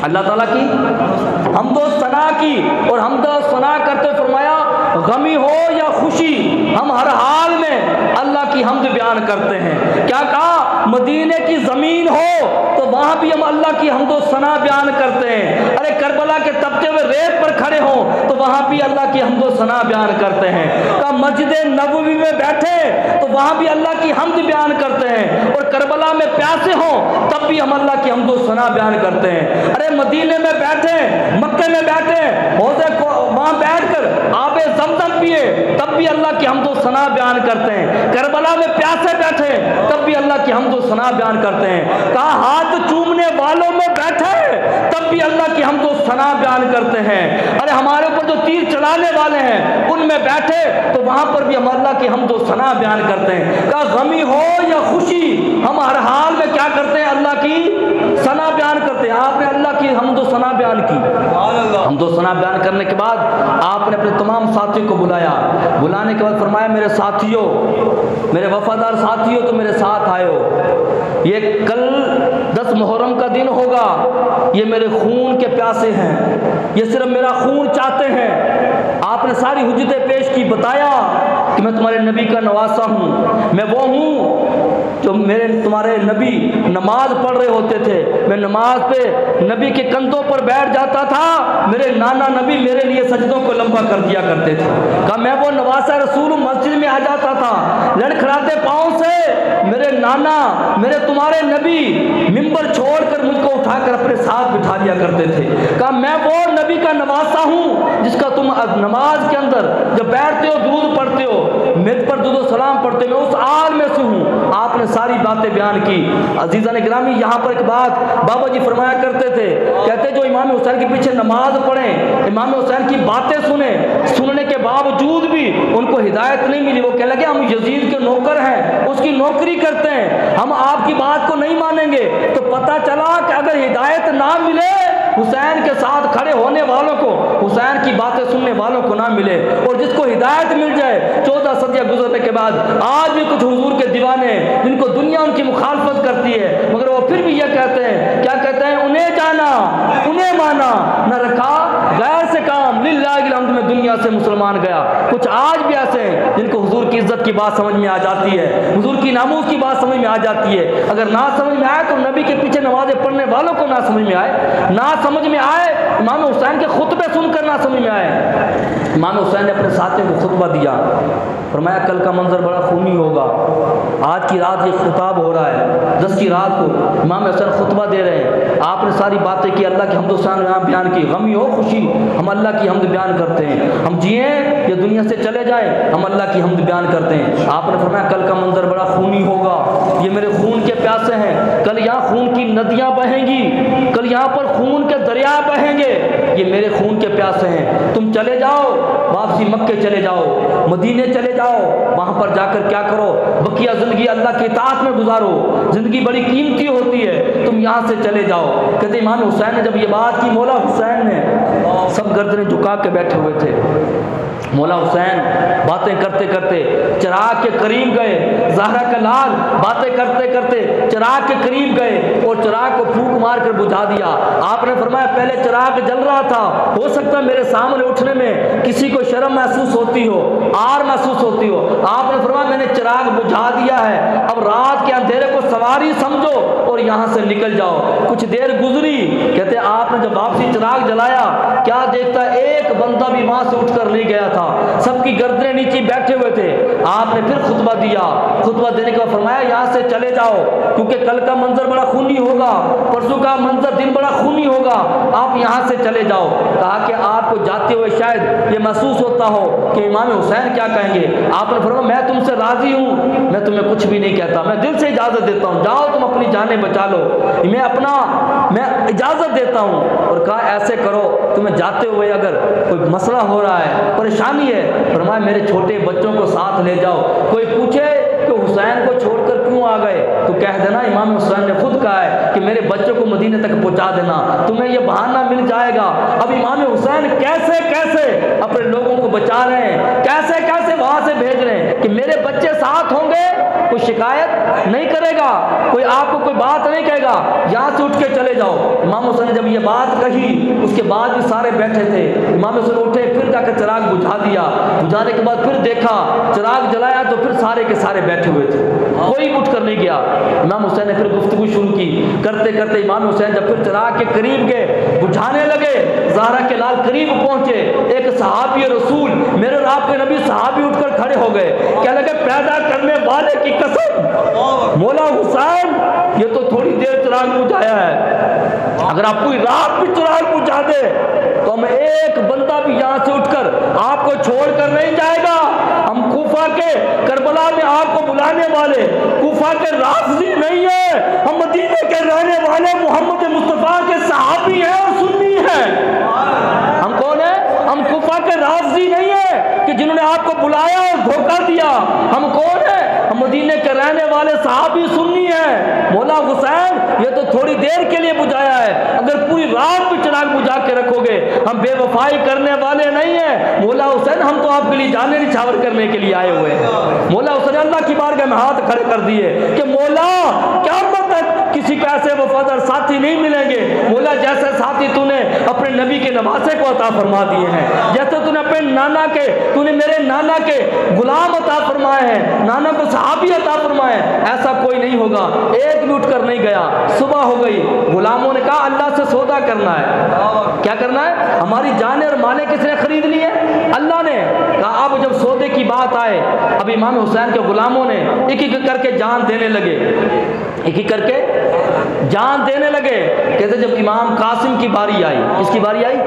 अल्लाह ताला की हम्दो सना की, और हम्दो सना करते फरमाया, गमी हो या खुशी, हम हर हाल में अल्लाह की हम्द बयान करते हैं। क्या कहा, मदीने की ज़मीन हो तो वहाँ भी हम अल्लाह की हम्दो सना बयान करते हैं। अरे करबला के तपते हुए रेत पर खड़े हों तो वहाँ भी अल्लाह की हम्दो सना बयान करते हैं। का मस्जिद नबवी में बैठे तो वहाँ भी अल्लाह की हम्द बयान करते हैं। और करबला में प्यासे हों तब भी हम अल्लाह की हम्दो सना बयान करते हैं। अरे मदीने में बैठे, मक्के में बैठे, हौज़े को वहाँ बैठकर आबे ज़मज़म पिए तब भी अल्लाह की हम्दो सना बयान करते हैं। करबला में प्यासे बैठे तब भी अल्लाह की हम्दो सना बयान करते हैं। कहा हाथ चूमने वालों में बैठे तब भी अल्लाह की हम्दो सना बयान करते हैं। अरे हमारे ऊपर जो तीर चलाने वाले हैं उनमें बैठे तो वहाँ पर भी हम अल्लाह की हम्दो सना बयान करते हैं। कहा गमी हो या खुशी हम हर हाल में क्या करते हैं? अल्लाह की सना बयान करते हैं। आपने अल्लाह की हम्दो सना बयान की। हम्दो सना बयान करने के बाद आपने अपने तमाम साथियों को बुलाया। बुलाने के बाद फरमाया मेरे साथियों, मेरे वफादार साथियों, तो मेरे साथ आयो। ये कल 10 मुहर्रम का दिन होगा। ये मेरे खून के प्यासे हैं, ये सिर्फ मेरा खून चाहते हैं। आपने सारी हुज्जतें पेश की, बताया कि मैं तुम्हारे नबी का नवासा हूँ। मैं वो हूँ जो तुम्हारे नबी नमाज पढ़ रहे होते थे, मैं नमाज पे नबी के कंधों पर बैठ जाता था। मेरे नाना नबी मेरे लिए सजदों को लंबा कर दिया करते थे। कहा मैं वो नवासा रसूल मस्जिद में आ जाता था, लड़खड़ाते पाँव से मेरे नाना, मेरे तुम्हारे नबी मिंबर छोड़कर मुझको उठाकर अपने साथ बिठा लिया करते थे। कहा मैं वो नबी का नवासा हूँ जिसका तुम नमाज के अंदर जब बैठते हो, दूध पढ़ते हो, मेरे पर दुरूद सलाम पढ़ते हो, मैं उस आल में से हूँ। आपने सारी बातें बयान की। अजीज़ान गिरामी, यहाँ पर एक बात बाबा जी फरमाया करते थे, कहते जो इमाम हुसैन के पीछे नमाज पढ़ें, इमाम हुसैन की बातें सुने, सुनने के बावजूद भी उनको हिदायत नहीं मिली, वो कहने लगे हम यजीद के नौकर हैं, उसकी नौकरी करते हैं, हम आपकी बात को नहीं मानेंगे। तो पता चला कि अगर हिदायत ना मिले हुसैन के साथ खड़े होने वालों को, हुसैन की बातें सुनने वालों को ना मिले, और जिसको हिदायत मिल जाए 14 सदियाँ गुजरने के बाद, आज भी कुछ हुजूर के दीवाने जिनको दुनिया उनकी मुखालफत करती है मगर वो फिर भी ये कहते हैं, क्या कहते हैं? उन्हें जाना, उन्हें माना, न रखा गैर से काम, लिल्लाहिल हम्द में दुनिया से मुसलमान गया। कुछ आज भी ऐसे हैं जिनको हुजूर की इज्जत की बात समझ में आ जाती है, हुजूर की नामूस की बात समझ में आ जाती है। अगर ना समझ में आए तो नबी के पीछे नमाजें पढ़ने वालों को ना समझ में आए, ना समझ में आए इमाम हुसैन के खुतबे सुनकर ना समझ में आए। इमाम हुसैन ने अपने साथियों को खुतबा दिया, फरमाया कल का मंजर बड़ा खूनी होगा। आज की रात ये खिताब हो रहा है, 10 की रात को इमाम हुसैन खुतबा दे रहे हैं। आपने सारी बातें की, अल्लाह की हम्द हुसैन यहाँ बयान की। गमी हो खुशी हम अल्लाह की हम्द बयान करते हैं, हम जिए या दुनिया से चले जाएं हम अल्लाह की हम्द बयान करते हैं। आपने फरमाया कल का मंजर बड़ा खूनी होगा, ये मेरे खून के प्यासे हैं, कल यहाँ खून की नदियाँ बहेंगी, कल यहाँ पर खून के दरिया बहेंगे, ये मेरे खून के प्यासे हैं। तुम चले जाओ, वापसी मक्के चले जाओ, मदीने चले जाओ, वहाँ पर जाकर क्या करो? बकिया ज़िंदगी अल्लाह की इताअत में गुजारो, ज़िंदगी बड़ी कीमती होती है, तुम यहाँ से चले जाओ। कहते इमाम हुसैन ने जब ये बात की, मौला हुसैन ने, सब गर्दनें झुका के बैठे हुए थे। मौला हुसैन बातें करते करते चिराग के करीब गए, ज़हरा का लाल बातें करते करते चिराग के करीब गए और चिराग को फूंक मार कर बुझा दिया। आपने फरमाया पहले चिराग जल रहा था, हो सकता मेरे सामने उठने में किसी को शर्म महसूस होती हो, आर महसूस होती हो। आपने फरमाया मैंने चिराग बुझा दिया है, अब रात के अंधेरे को सवारी समझो और यहाँ से निकल जाओ। कुछ देर गुजरी, कहते आपने जब वापसी चिराग जलाया, क्या देखता एक बंदा भी वहाँ से उठकर नहीं गया था, सबकी गर्दनें नीचे बैठे हुए थे। आपने फिर खुतबा दिया, खुतबा देने के बाद फरमाया यहाँ से चले जाओ क्योंकि कल का मंजर बड़ा खूनी होगा, परसों का मंजर दिन बड़ा खूनी होगा, आप यहाँ से चले जाओ। कहा कि आपको जाते हुए शायद ये महसूस होता हो कि इमाम हुसैन क्या कहेंगे। आपने फरमाया मैं तुमसे राजी हूँ, मैं तुम्हें कुछ भी नहीं कहता, मैं दिल से इजाज़त देता हूँ, जाओ तुम अपनी जानें बचा लो, मैं इजाज़त देता हूँ। और कहा ऐसे करो, तुम्हें जाते हुए अगर कोई मसला हो रहा है, परेशानी है, फरमाया मेरे छोटे बच्चों को साथ ले जाओ, कोई पूछे कि हुसैन को छोड़कर क्यों आ गए तो कह देना इमाम हुसैन ने खुद कहा है कि मेरे बच्चों को मदीने तक पहुंचा देना, तुम्हें यह बहाना मिल जाएगा। अब इमाम हुसैन कैसे कैसे अपने लोगों को बचा रहे हैं, कैसे कैसे वहां से भेज रहे हैं कि मेरे बच्चे साथ होंगे, कोई कोई शिकायत नहीं करेगा, कोई आपको कोई बात नहीं कहेगा, यहाँ से उठ के चले जाओ। इमाम हुसैन ने जब ये बात कही उसके बाद भी सारे बैठे थे। इमाम हुसैन उठे, फिर जाकर चिराग बुझा दिया। बुझाने के बाद फिर देखा, चिराग जलाया तो फिर सारे के सारे बैठे हुए थे, कोई उठकर नहीं गया। इमाम हुसैन ने फिर गुफ्तगू शुरू की। करते करते इमाम हुसैन जब फिर चिराग के करीब गए, बुझाने लगे, ज़हरा के लाल करीब पहुंचे, एक सहाबी रसूल, मेरे और आपके नबी सहाबी उठकर खड़े हो गए। क्या लगे, पैदा करने वाले की कसम, मौला हुसैन ये तो थोड़ी देर चिराग बुझाया है, अगर आप पूरी रात भी चिराग बुझा दे तो हम एक बंदा भी यहाँ से उठकर आपको छोड़कर नहीं जाएगा। हम कूफा के करबला में आपको बुलाने वाले कूफा के राफजी नहीं है, हम मदीने के रहने वाले मोहम्मद मुस्तफा के सहाबी हैं और सुन्नी हैं। हम कौन है? हम कूफा के राफजी नहीं है कि जिन्होंने आपको बुलाया और धोखा दिया। हम कौन है? हम मदीने के रहने वाले सहाबी सुन्नी हैं। मौला हुसैन ये तो थोड़ी देर के लिए बुझाया है, अगर पूरी रात भी चिराग बुझा के रखोगे हम बेवफाई करने वाले नहीं है। मौला हुसैन हम तो आपके लिए जाने निछावर करने के लिए आए हुए हैं। मौला हुसैन अल्लाह की बारगाह में हाथ खड़े कर दिए कि मौला क्या मतलब किसी का ऐसे वफादार साथी नहीं मिलेंगे। मौला जैसे साथी तूने अपने नबी के नवासे को अता फरमा दिए हैं, जैसे तूने अपने नाना के, तूने मेरे नाना के गुलाम अता फरमाए हैं, नाना को सहाबी अता फरमाए, ऐसा कोई नहीं होगा। एक भी उठकर नहीं गया। सुबह हो गई, गुलामों ने कहा अल्लाह से सौदा करना है। क्या करना है? हमारी जाने और माले किसने खरीद ली है? अल्लाह ने कहा। अब जब सौदे की बात आए, अब इमाम हुसैन के गुलामों ने एक एक करके जान देने लगे, एक एक करके जान देने लगे। कहते जब इमाम कासिम की बारी आई, किसकी बारी आई?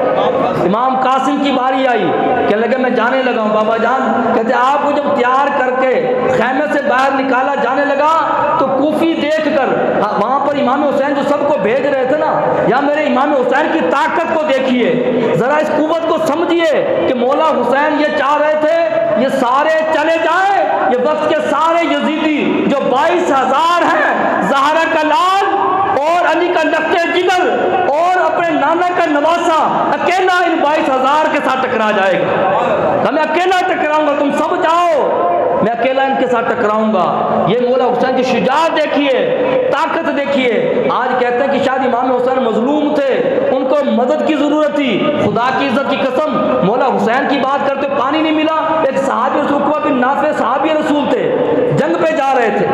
इमाम कासिम की बारी आई। कहने लगे मैं जाने लगा हूँ बाबा जान। कहते आपको जब तैयार करके खैमे से बाहर निकाला जाने लगा तो कूफी देखकर वहां पर इमाम हुसैन जो सबको भेज रहे थे ना, या मेरे इमाम हुसैन की ताकत को देखिए, जरा इस कुव्वत को समझिए कि मौला हुसैन ये चाह रहे थे ये सारे चले जाए, ये वक्त के सारे यजीदी जो 22,000 हैं, ज़हरा का लाल और अली का लख्ते जिगर और अपने नाना का नवासा, अकेला इन 22,000 के साथ टकरा जाएगा। मैं अकेला टकराऊंगा, तुम सब जाओ, मैं अकेला इनके साथ टकराऊंगा। ये मौला हुसैन की शुजाअत देखिए, ताकत देखिए। आज कहते हैं कि शायद इमाम हुसैन मजलूम थे, उनको मदद की जरूरत थी। खुदा की इज्जत की कसम, मौला हुसैन की बात करते पानी नहीं मिला। एक सहाबी उकबा बिन नाफे सहाबी रसूल थे, जंग पे जा रहे थे।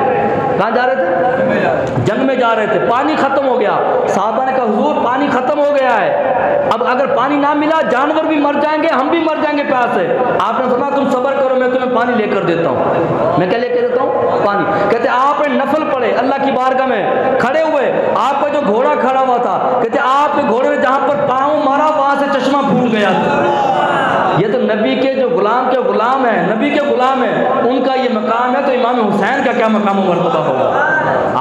कहाँ जा रहे थे? जंग में जा रहे थे। पानी खत्म हो गया। साहबा ने कहा हुजूर पानी खत्म हो गया है, अब अगर पानी ना मिला जानवर भी मर जाएंगे, हम भी मर जाएंगे प्यास से। आपने सुना तुम सब्र करो, मैं तुम्हें पानी लेकर देता हूँ। मैं क्या लेकर देता हूँ? पानी। कहते आपने नफल पढ़े अल्लाह की बारगाह में, खड़े हुए, आपका जो घोड़ा खड़ा हुआ था, कहते आपके घोड़े ने जहाँ पर पाँव मारा वहाँ से चश्मा फूट गया था। ये तो नबी के जो गुलाम के गुलाम है, नबी के गुलाम है, उनका ये मकाम है, तो इमाम हुसैन का क्या मकाम मर्तबा होगा।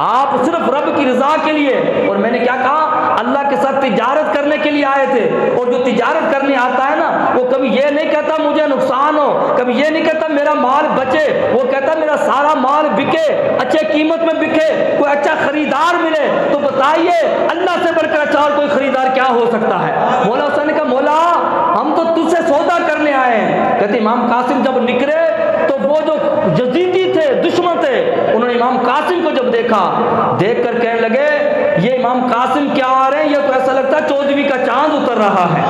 आप सिर्फ रब की रजा के लिए, और मैंने क्या कहा, अल्लाह के साथ तिजारत करने के लिए आए थे। और जो तिजारत करने आता है ना, वो कभी ये नहीं कहता मुझे नुकसान हो, कभी ये नहीं कहता मेरा माल बचे, वो कहता मेरा सारा माल बिके, अच्छे कीमत में बिके, कोई अच्छा खरीदार मिले। तो बताइए अल्लाह से बढ़कर अच्छा और कोई खरीदार क्या हो सकता है? मौला हुसैन ने कहा मौला हम तो तुझसे सौदा करने आए हैं। कहते इमाम कासिम जब निकले तो वो जो यजीदी थे, दुश्मन थे, उन्होंने इमाम कासिम को जब देखा, देख कर कहने लगे ये इमाम कासिम क्या आ रहे हैं, ये तो ऐसा लगता है 14वीं का चांद उतर रहा है,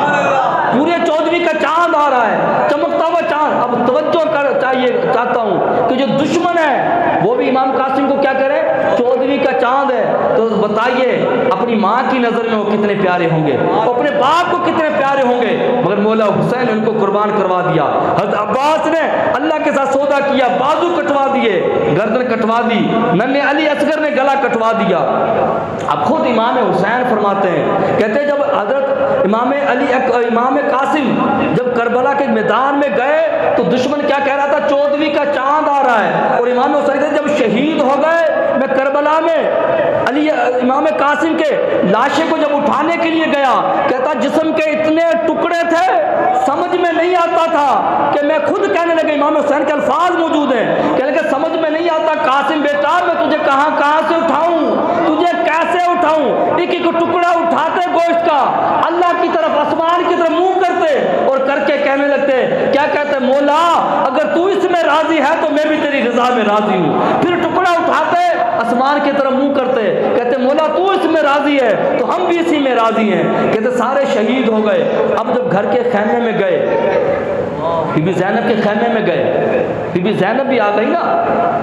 पूरे 14वीं का चांद आ रहा है, चमकता हुआ चांद। अब तवज्जो कर चाहिए चाहता हूँ कि जो दुश्मन है वो भी इमाम कासिम को क्या करे, 14वीं का चांद है। तो बताइए अपनी माँ की नज़र में वो कितने प्यारे होंगे, अपने बाप को कितने प्यारे होंगे। मगर मौला हुसैन ने उनको कुर्बान करवा दिया। हज़रत अब्बास ने अल्लाह के साथ सौदा किया, बाजू कटवा दिए, गर्दन कटवा दी, नन्हे अली असगर ने गला कटवा दिया। अब खुद इमाम हुसैन फरमाते हैं, कहते हैं जब हजरत इमाम कासिम जब करबला के मैदान में गए तो दुश्मन क्या कह रहा था, 14वीं का चांद आ रहा है। और इमाम हुसैन जब शहीद हो गए, मैं करबला में इमाम कासिम के लाशे को जब उठाने के लिए गया, कहता जिस्म के इतने टुकड़े थे समझ में नहीं आता था कि मैं खुद कहने लगे, इमाम हुसैन के अल्फाज मौजूद हैं, कहने लगे समझ में नहीं आता कासिम बेटा मैं तुझे कहाँ से उठाऊं, तुझे कैसे उठाऊं। एक एक टुकड़ा उठाते गोश्त का, अल्लाह की तरफ आसमान की तरफ मुंह करते और करके कहने लगते, क्या कहते मौला अगर तू इसमें राजी है तो मैं भी तेरी रजा में राजी हूँ। फिर टुकड़ा आसमान की तरफ मुंह करते, कहते मौला तू इसमें राजी है तो हम भी इसी में राजी हैं। कहते सारे शहीद हो गए। अब जब घर के खैमे में गए, बीबी ज़ैनब के खैमे में गए, बीबी ज़ैनब भी आ गई ना।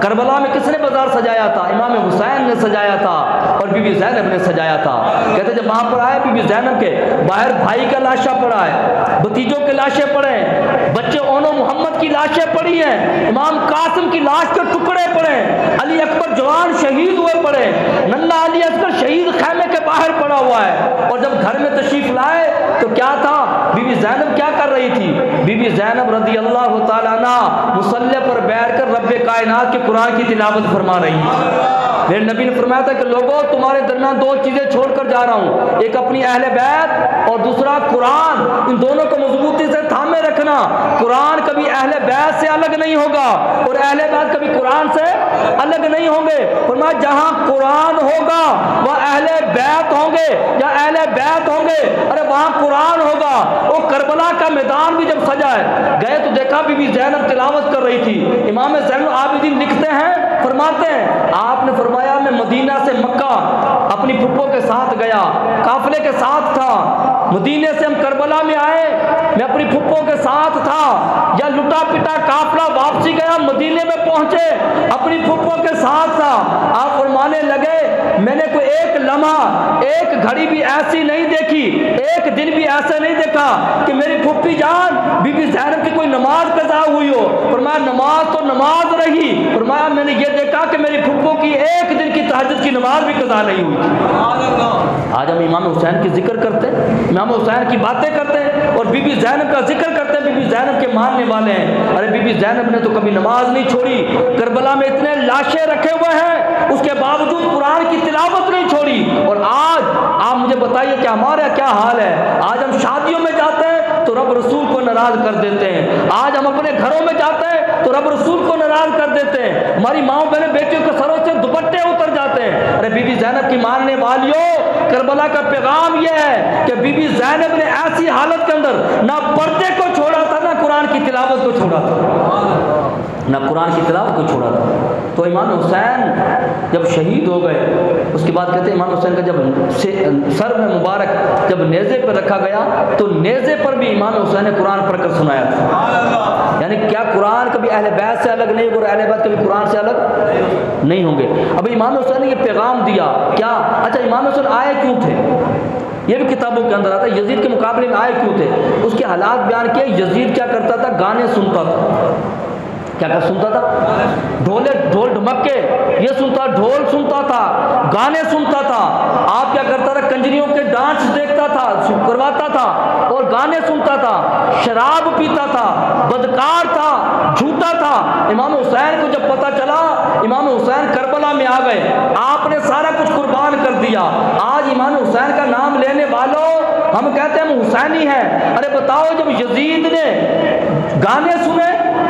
करबला में किसने बाजार सजाया था? इमाम हुसैन ने सजाया था और बीबी ज़ैनब ने सजाया था। कहते जब वहाँ पर आए बीबी ज़ैनब के बाहर भाई का लाशा पड़ा है, भतीजों के लाशें पड़े हैं, बच्चे ओनो मोहम्मद की लाशें पड़ी हैं, इमाम कासिम की लाश के टुकड़े पड़े, अली अकबर जवान शहीद हुए पड़े, नन्ना अली असगर शहीद खैमे के बाहर पड़ा हुआ है। और जब घर में तशरीफ लाए तो क्या था? बीबी ज़ैनब क्या कर रही थी? बीबी ज़ैनब रज़ी अल्लाह तआला अन्हा मुसल्ले पर बैठकर रब्बे कायनात के कुरान की तिलावत फरमा रही थी। मेरे नबी ने फरमाया था कि लोगों तुम्हारे दरमियान दो चीज़ें छोड़कर जा रहा हूँ, एक अपनी अहले बैत और दूसरा कुरान। इन दोनों को मजबूती से थामे रखना। कुरान कभी अहले बैत से अलग नहीं होगा और अहले बैत कभी कुरान से अलग नहीं होंगे। फरमाया जहाँ कुरान होगा वह अहले बैत होंगे, जहाँ अहले बैत होंगे अरे वहाँ कुरान होगा। वो करबला का मैदान भी जब सजा है, गए तो देखा बीबी ज़ैनब तिलावत कर रही थी। इमाम ज़ैनुल आबिदीन लिखते हैं, फरमाते हैं आपने फरमाया मैं मदीना से मक्का अपनी फुप्पो के साथ गया, काफिले के साथ था। मदीने से हम करबला में आए, मैं अपनी फुप्पो के साथ था। या लुटा पिटा काफिला वापसी गया, मदीने में पहुंचे, अपनी फुप्पो के साथ था। आप फरमाने लगे मैंने कोई एक लम्हा, एक घड़ी भी ऐसी नहीं देखी, एक दिन भी ऐसा नहीं देखा कि मेरी फुप्पी जान बीबी ज़ैनब की कोई नमाज कज़ा हुई हो। फरमाया नमाज तो नमाज रही। फरमाया मैंने ये देखा कि मेरी फुप्पो की एक दिन की तहज्जुद की नमाज भी कज़ा नहीं हुई थी। आज हम इमाम हुसैन की जिक्र करते हैं, इमाम हुसैन की बातें करते हैं और बीबी ज़ैनब का जिक्र करते हैं। बीबी ज़ैनब के मानने वाले हैं। अरे बीबी ज़ैनब ने तो कभी नमाज नहीं छोड़ी, करबला में इतने लाशें रखे हुए हैं उसके बावजूद कुरान की तिलावत नहीं छोड़ी। और आज आप मुझे बताइए कि हमारा क्या हाल है? आज हम शादियों में जाते हैं तो रब रसूल को नाराज कर देते हैं। आज हम अपने घरों में जाते हैं तो रब रसूल को नाराज कर देते हैं। हमारी माओ बहने बेटियों के सरों से दुपट्टे उतर जाते हैं। अरे बीबी ज़ैनब की मानने वालियों, करबला का पैगाम यह है कि बीबी ज़ैनब ने ऐसी हालत के अंदर ना पर्दे को छोड़ा था, ना कुरान की तिलावत को छोड़ा था, ना कुरान की तिलावत को छोड़ा था। तो इमाम हुसैन जब शहीद हो गए उसके बाद कहते हैं इमाम हुसैन का जब सर में मुबारक जब नेज़े पर रखा गया तो नेज़े पर भी इमाम हुसैन ने कुरान पढ़कर सुनाया था। यानी क्या कुरान कभी अहले बैत से अलग नहीं होगा और अहले बैत कभी कुरान से अलग नहीं होंगे। अब इमाम हुसैन ने ये पैगाम दिया क्या? अच्छा इमाम हुसैन आए क्यों थे? ये भी किताबों के अंदर आता है। यजीद के मुकाबले में आए क्यों थे? उसके हालात बयान किए। यजीद क्या करता था? गाने सुनता था। क्या क्या सुनता था? ढोल ढमक्के ये सुनता, ढोल सुनता था, गाने सुनता था। आप क्या करता था? कंजरियों के डांस देखता था, करवाता था और गाने सुनता था, शराब पीता था, बदकार था, झूठा था। इमाम हुसैन को जब पता चला, इमाम हुसैन करबला में आ गए, आपने सारा कुछ कुर्बान कर दिया। आज इमाम हुसैन का नाम लेने वालों हम कहते हैं हम हुसैनी हैं। अरे बताओ जब यजीद ने गाने सुने,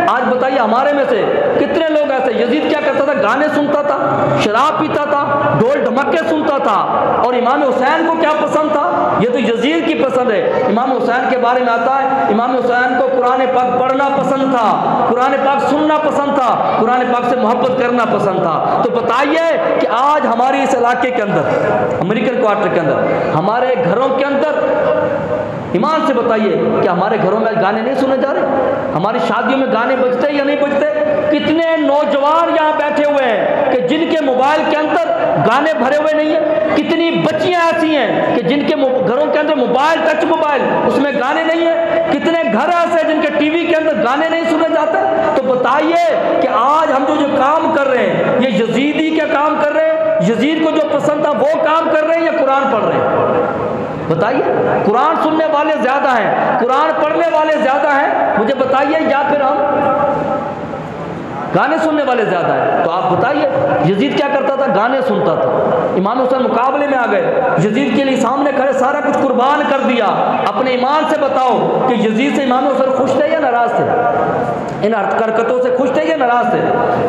आज बताइए हमारे में से कितने लोग ऐसे? यजीद क्या करता था? गाने सुनता था, शराब पीता था, ढोल ढमक्के सुनता था। और इमाम हुसैन को क्या पसंद था? ये तो यजीद की पसंद है। इमाम हुसैन के बारे में आता है इमाम हुसैन को कुरान पाक पढ़ना पसंद था, कुरान पाक सुनना पसंद था, कुरान पाक से मोहब्बत करना पसंद था। तो बताइए कि आज हमारे इस इलाके के अंदर, अमेरिकन क्वार्टर के अंदर, हमारे घरों के अंदर ईमान से बताइए कि हमारे घरों में गाने नहीं सुने जा रहे? हमारी शादियों में गाने बजते या नहीं बजते? कितने नौजवान यहाँ बैठे हुए हैं कि जिनके मोबाइल के अंदर गाने भरे हुए नहीं है। कितनी बच्चियाँ ऐसी हैं कि जिनके घरों के अंदर मोबाइल, टच मोबाइल, उसमें गाने नहीं है। कितने घर ऐसे जिनके टीवी के अंदर गाने नहीं सुने जाते। तो बताइए कि आज हम जो काम कर रहे हैं ये यजीदी क्या काम कर रहे हैं? यजीद को जो पसंद था वो काम कर रहे हैं या कुरान पढ़ रहे हैं? बताइए। कुरान सुनने वाले ज्यादा हैं, कुरान पढ़ने वाले ज्यादा हैं, मुझे बताइए, या फिर हम गाने सुनने वाले ज्यादा हैं? तो आप बताइए। यजीद क्या करता था? गाने सुनता था। इमाम हुसैन मुकाबले में आ गए, यजीद के लिए सामने खड़े सारा कुछ कुर्बान कर दिया। अपने ईमान से बताओ कि यजीद से इमाम हुसैन खुश थे या नाराज थे? इन हरकतों से खुश थे या नाराज थे?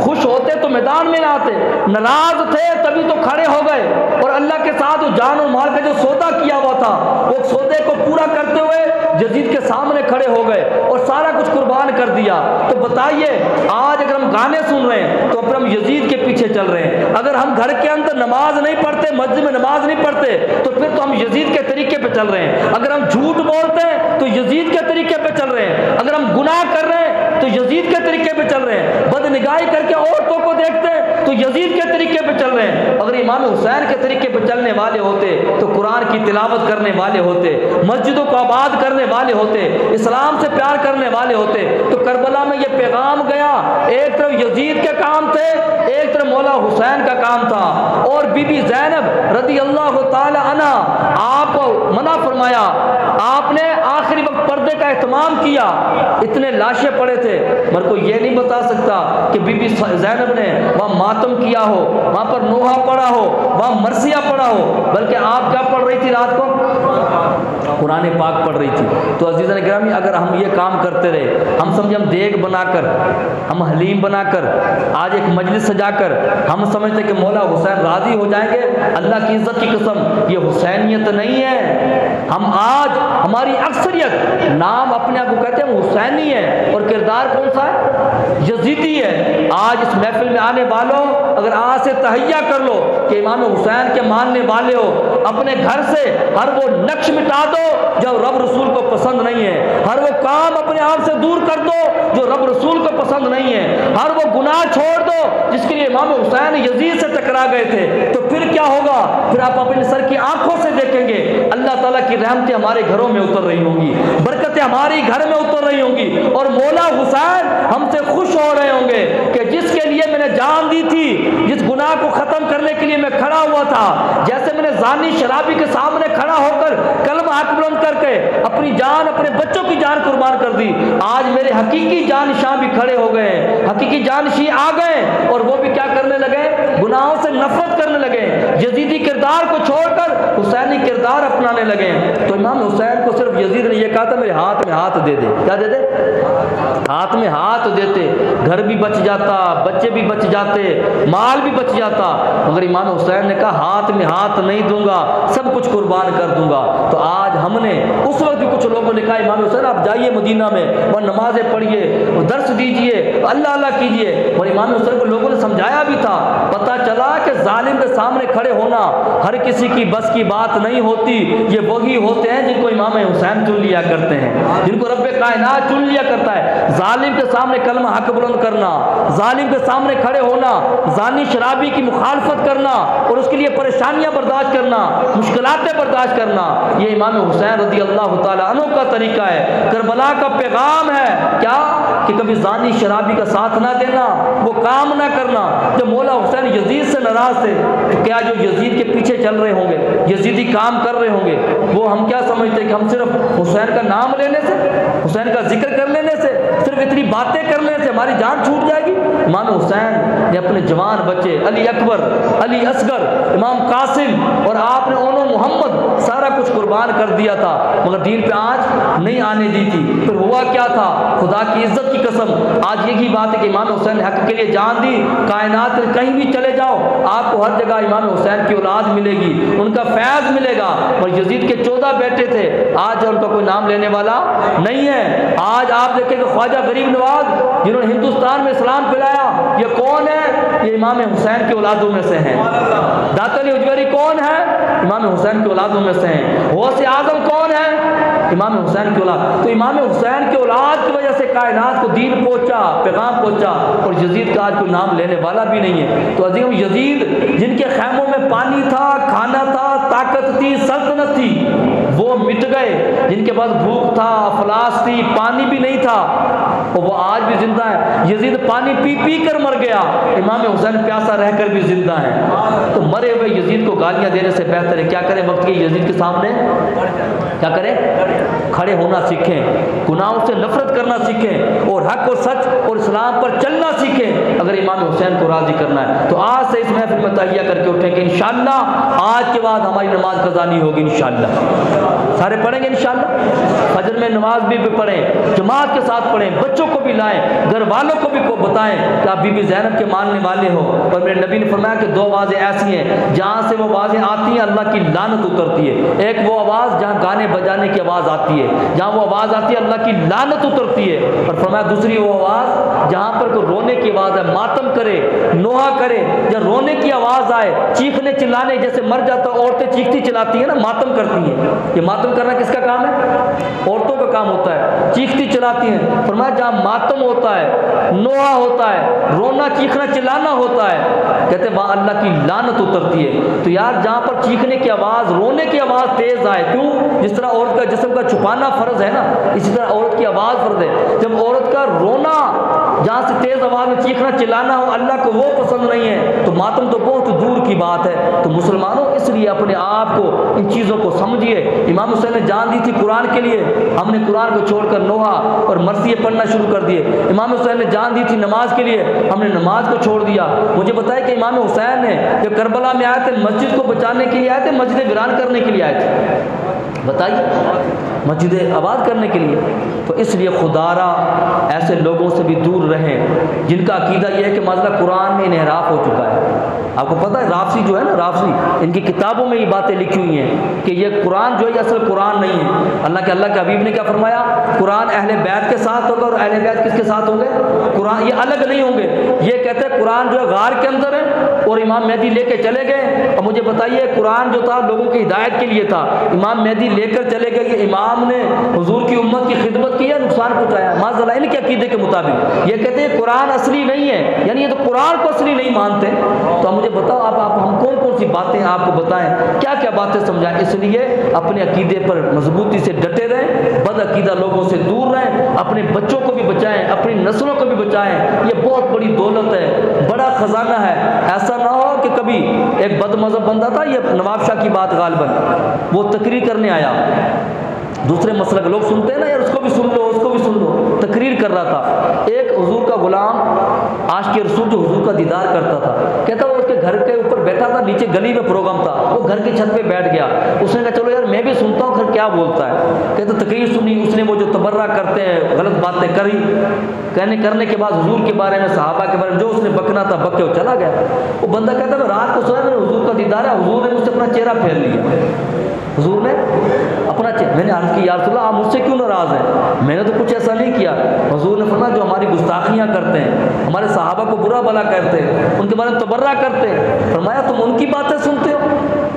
खुश होते तो मैदान में ना आते, नाराज थे तभी तो खड़े हो गए और अल्लाह के साथ जान और माल का जो सौदा किया हुआ था वो सौदे को पूरा करते हुए यजीद के सामने खड़े हो गए और सारा कुछ कुर्बान कर दिया। तो बताइए आज अगर हम गाने सुन रहे हैं तो फिर हम यजीद के पीछे चल रहे हैं, अगर हम घर के अंदर नमाज नहीं पढ़ते, मस्जिद में नमाज नहीं पढ़ते, तो फिर तो हम यजीद के तरीके पे चल रहे हैं। अगर हम झूठ बोलते हैं तो यजीद के तरीके पे चल रहे हैं। अगर हम गुनाह कर रहे हैं तो यजीद के तरीके पे चल रहे हैं। बदनिगाही करके औरतों को देखते हैं तो यजीद के तरीके पे चल रहे हैं। अगर इमाम हुसैन के तरीके पे चलने वाले होते तो कुरान की तिलावत करने वाले होते, मस्जिदों को आबाद करने वाले होते, इस्लाम से प्यार करने वाले होते, तो करबला में ये पैगाम गया। एक तरफ यजीद के काम थे, एक तरफ मौला हुसैन का काम था। और बीबी ज़ैनब रज़ी अल्लाह ताला अन्हा, आपको मना फरमाया, आपने आखिरी वक्त पर्दे का एहतमाम किया। इतने लाशें पड़े थे, मगर कोई ये नहीं बता सकता कि बीबी ज़ैनब ने वहाँ मातम किया हो, वहाँ पर नोहा पढ़ा हो, वहाँ मरसिया पढ़ा हो, बल्कि आप क्या पढ़ रही थी रात को? कुरान पाक पढ़ रही थी। तो अज़ीज़ान गिरामी, अगर हम ये काम करते रहे, हम समझे हम देग बनाकर, हम हलीम बनाकर, आज एक मजलिस सजाकर हम समझते कि मौला हुसैन राज़ी हो जाएंगे, अल्लाह की इज़्ज़त की कसम ये हुसैनियत नहीं है। हम आज हमारी अक्सरियत नाम अपने आप को कहते हैं हुसैनी है, और किरदार कौन सा है? यजीदी है। आज इस महफिल में आने वालों, अगर आज से तहैया कर लो कि इमाम हुसैन के मानने वाले हो, अपने घर से हर वो नक्श मिटा दो जो रब रसूल को पसंद नहीं है, हर वो काम अपने आप से दूर कर दो जो रब रसूल को पसंद नहीं है, हर वो गुनाह छोड़ दो जिसके लिए इमाम हुसैन यजीद से टकरा गए थे, तो फिर क्या होगा? फिर आप अपने सर की आंखों से देखेंगे अल्लाह ताला की रहमतें हमारे घरों में उतर रही होंगी, बरकतें हमारी घर में उतर रही होंगी, और मौला हुसैन हमसे खुश हो रहे होंगे कि जिसके लिए मैंने जान दी थी, जिस गुनाह को खत्म करने के लिए मैं खड़ा हुआ था, जैसे मैंने जानी शराबी के सामने खड़ा होकर कलमा हक बुलंद करके अपनी जान, अपने बच्चों की जान कुर्बान कर दी, आज मेरे हकीकी जानशां भी खड़े हो गए, हकीकी जानशी आ गए, और वो भी क्या करने लगे? गुनाहों से नफरत करने लगे, यजीदी किरदार को छोड़कर हुसैनी किरदार अपनाने लगे। तो इमाम हुसैन को सिर्फ यजीद ने यह कहा था मेरे हाथ में हाथ दे दे। क्या दे दे? हाथ में हाथ देते, घर भी बच जाता, बच्चे भी बच जाते, माल भी बच जाता, मगर इमाम हुसैन ने कहा हाथ में हाथ नहीं दूंगा, सब कुछ कुर्बान कर दूंगा। तो आज हमने, उस वक्त भी कुछ लोगों ने कहा इमाम हुसैन आप जाइए मदीना में, वह नमाजें पढ़िए, दर्स दीजिए, अल्लाह अल्लाह कीजिए, और इमाम हुसैन को लोगों ने समझाया भी था। पता चला कि जालिम के सामने खड़े होना हर किसी की बस की बात नहीं होती। ये वही होते हैं जिनको इमाम हुसैन चुन लिया करते हैं, जिनको रब्बे कायनात चुन लिया करता है। जालिम के सामने कलमा हक बुलंद करना, जालिम के सामने खड़े होना, जानी शराबी की मुखालफत करना, और उसके लिए परेशानियां बर्दाश्त करना, मुश्किलातें बर्दाश्त करना, ये इमाम हुसैन रज़ी अल्लाह ताला अन्हु का तरीका है। करबला का पैगाम है क्या? कि कभी जानी शराबी का साथ ना देना, वो काम ना करना। जब मौला हुसैन यजीद से नाराज थे, तो क्या जो यजीद के पीछे चल रहे होंगे, यजीदी काम कर रहे होंगे, वो हम क्या समझते कि हम सिर्फ हुसैन का नाम लेने से, हुसैन का जिक्र कर लेने से, सिर्फ इतनी बातें कर लेने से हमारी जान छूट जाएगी? इमाम हुसैन ने अपने जवान बच्चे अली अकबर, अली असगर, इमाम कासिम, और आपने ओनो मोहम्मद सारा कुछ कुर्बान कर दिया था, मगर दीन पे आज नहीं आने दी थी। फिर हुआ क्या था? खुदा की इज्जत की कसम, आज यही बात है कि इमाम हुसैन ने हक के लिए जान दी। कायनात में कहीं भी चले जाओ, आपको हर जगह इमाम हुसैन की औलाद मिलेगी, उनका फैज़ मिलेगा। और यजीद के 14 बेटे थे, आज उनका कोई नाम लेने वाला नहीं है। आज आप देखेंगे ख्वाजा गरीब नवाज, जिन्होंने हिंदुस्तान में इस्लाम फैलाया, ये कौन है? ये इमाम हुसैन की औलादों में से हैं। दाता अली उजवरी कौन है? इमाम हुसैन की औलादों में से हैं। गौसे आजम कौन है? इमाम हुसैन की औलाद। तो इमाम हुसैन की औलाद की वजह से कायनात को दीन पहुंचा, पैगाम पहुंचा, और यजीद का आज कोई नाम लेने वाला भी नहीं है। तो अजीम यजीद जिनके खैमों में पानी था, खाना था, ताकत थी, सल्तनत थी, वो मिट गए। जिनके पास भूख था, अफलास थी, पानी भी नहीं था, और वो आज भी जिंदा है। यजीद पानी पी पी कर मर गया, इमाम हुसैन प्यासा रहकर भी जिंदा है। तो मरे हुए यजीद को गालियां देने से बेहतर है क्या करें? वक्त के यजीद के सामने क्या करें? खड़े होना सीखें, गुनाहों से नफरत करना सीखें, और हक और सच और इस्लाम पर चलना सीखें, अगर इमाम हुसैन को राजी करना है। तो आज से इस महफिल में तहिया करके उठें कि इंशाअल्लाह आज के बाद हमारी नमाज कज़ा नहीं होगी। इंशाअल्लाह सारे पढ़ेंगे इंशाअल्लाह। फजर में नमाज भी पढ़ें, जमात के साथ पढ़ें, बच्चों को भी लाएं, घर वालों को भी बताएं कि आप बीबी ज़ैनब के मानने वाले हो। और मेरे नबी ने फरमाया कि 2 आवाज़ें ऐसी हैं जहाँ से वो आवाज़ें आती हैं अल्लाह की लानत उतरती है। एक वो आवाज़ जहाँ गाने बजाने की आवाज़ आती है, जहाँ वो आवाज़ आती है अल्लाह की लानत उतरती है। और फरमाया दूसरी वो आवाज़ जहाँ पर कोई रोने की आवाज़ है, मातम करे, नोहा करे, या रोने की की आवाज़ आए, चीखने चिल्लाने, जैसे मर जाता औरतें चीखती चिल्लाती हैं ना, मातम करती हैं। ये मातम करना किसका काम है? औरतों का काम होता है, चीखती चिल्लाती हैं। फरमाया जहाँ मातम होता है, नोहा होता है, रोना चीखना चिल्लाना होता है, कहते वहाँ अल्लाह की लानत उतरती है। तो यार जहाँ पर चीखने की आवाज़, रोने की आवाज़ तेज़ आए, क्यों? जिस तरह औरत का जिस्म का छुपाना फ़र्ज़ है ना, इसी तरह औरत की आवाज़ फ़र्ज़ है। जब औरत का रोना, जहाँ से तेज़ आवाज़ में चीखना चिल्लाना हो, अल्लाह को वो पसंद नहीं है, तो मातम तो बहुत दूर की बात है। तो मुसलमानों, इसलिए अपने आप को इन चीज़ों को समझिए। इमाम हुसैन ने जान दी थी कुरान के लिए, हमने कुरान को छोड़कर नोहा और मरसिए पढ़ना शुरू कर दिए। इमाम हुसैन ने जान दी थी नमाज के लिए, हमने नमाज को छोड़ दिया। मुझे बताया कि इमाम हुसैन ने जब करबला में आए थे, मस्जिद को बचाने के लिए आए थे, मस्जिद वीरान करने के लिए आए थे? बताइए, मस्जिद आबाद करने के लिए। तो इसलिए खुदारा ऐसे लोगों से भी दूर रहें जिनका अकीदा यह है कि मसला कुरान में इनहराफ हो चुका है। आपको पता है राफसी जो है ना, राफसी, इनकी किताबों में ये बातें लिखी हुई हैं कि ये कुरान जो है असल कुरान नहीं है। अल्लाह के हबीब ने क्या फरमाया? कुरान अहले बैत के साथ होगा, और अहले बैत किसके साथ होंगे? कुरान, ये अलग नहीं होंगे। ये कहते हैं कुरान जो है गार के अंदर है और इमाम मेहदी लेके चले गए। और मुझे बताइए, कुरान जो था लोगों की हिदायत के लिए था, इमाम मेहदी लेकर चले गए। ये इमाम ने हुजूर की उम्मत की खिदमत की है, नुकसान पहुंचाया? माज़अल्लाह इनके अकीदे के मुताबिक ये कहते हैं कुरान असली नहीं है, यानी ये तो कुरान को असली नहीं मानते। तो अब मुझे बताओ, आप हम कौन कौन सी बातें आपको बताएं, क्या क्या बातें समझाएं? इसलिए अपने अकीदे पर मजबूती से डटे रहें, बद अकीदा लोगों से दूर रहें, अपने बच्चों को भी बचाएं, अपनी नस्लों को भी बचाएं। ये बहुत बड़ी दौलत है, बड़ा खजाना है। ऐसा ना हो कि कभी एक बदमज़हब बंदा था, ये नवाब शाह की बात गालिबन, वो तकरीर करने आया, दूसरे मसलक लोग सुनते हैं ना यार, उसको भी सुन लो, उसको भी सुन लो, तकरीर कर रहा था। एक हुजूर का गुलाम, आशिक़ रसूल, जो हुजूर का दीदार करता था, कहता वो उसके घर के ऊपर बैठा था, नीचे गली में प्रोग्राम था, वो घर की छत पे बैठ गया। उसने कहा चलो यार मैं भी सुनता हूँ, फिर क्या बोलता है। कहते तकरीर सुनी, उसने वो जो तबर्रा करते हैं, गलत बातें करी, करने के बाद हुजूर के बारे में, सहाबा के बारे में जो उसने बकना था बक के वो चला गया। वो बंदा कहता मैं रात को सोया, मैंने हुजूर का दीदार है, हुजूर ने मुझसे अपना चेहरा फेर लिया, हुजूर ने अपना चेहरा। मैंने अर्ज़ की या रसूल अल्लाह, आप मुझसे क्यों नाराज़ हैं? मैंने तो कुछ ऐसा नहीं किया। हुजूर ने फरमाया जो हमारी गुस्ताखियाँ करते हैं, हमारे सहाबा को बुरा भला कहते हैं, उनके बारे में तबर्रा करते हैं, फरमाया तुम उनकी बातें सुनते हो?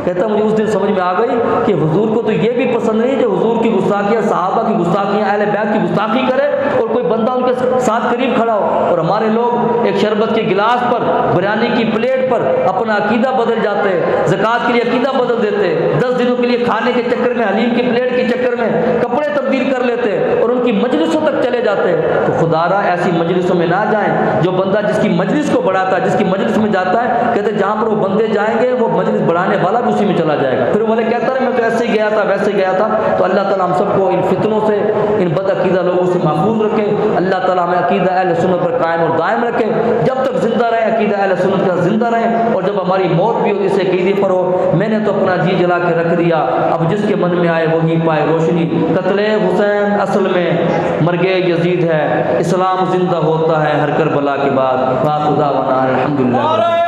कहता मुझे उस दिन समझ में आ गई कि हुजूर को तो ये भी पसंद नहीं जो हुजूर की गुस्ताखियाँ, सहाबा की गुस्ताखियाँ, अहले बैत की गुस्ताखी करे और कोई बंदा उनके साथ करीब खड़ा हो। और हमारे लोग एक शरबत के गिलास पर, बिरयानी की प्लेट पर अपना अकीदा बदल जाते हैं, ज़कात के लिए अकीदा बदल देते हैं, 10 दिनों के लिए खाने के चक्कर में, हलीम की प्लेट के चक्कर में कपड़े तब्दील कर लेते हैं और उनकी मजलिसों तक चले जाते हैं। तो खुदारा ऐसी मजलिसों में ना जाएं। जो बंदा जिसकी मजलिस को बढ़ाता है, जिसकी मजलिस में जाता है, कहते जहाँ पर वो बंदे जाएंगे वो मजलिस बढ़ाने वाला भी उसी में चला जाएगा। फिर वाले कहता है मैं तो ऐसे ही गया था, वैसे ही गया था। तो अल्लाह ताला हम सबको इन फितनों से, इन बद अकीदा लोगों से महफूज रखे। अल्लाह ताला हमें अकीदा अहले सुन्नत पर कायम और दायम रखे। जब तक जिंदा रहे अकीदा अहले सुन्नत का जिंदा रहे, और जब हमारी मौत भी हो इस अकीदे पर हो, मैंने तो अपना जी जला के रख दिया, अब जिसके मन में आए वही पाए रोशनी। कत्ले हुसैन असल में मरगे यजीद है, इस्लाम जिंदा होता है हर करबला के बाद। खुदा वना अल्हम्दुलिल्लाह।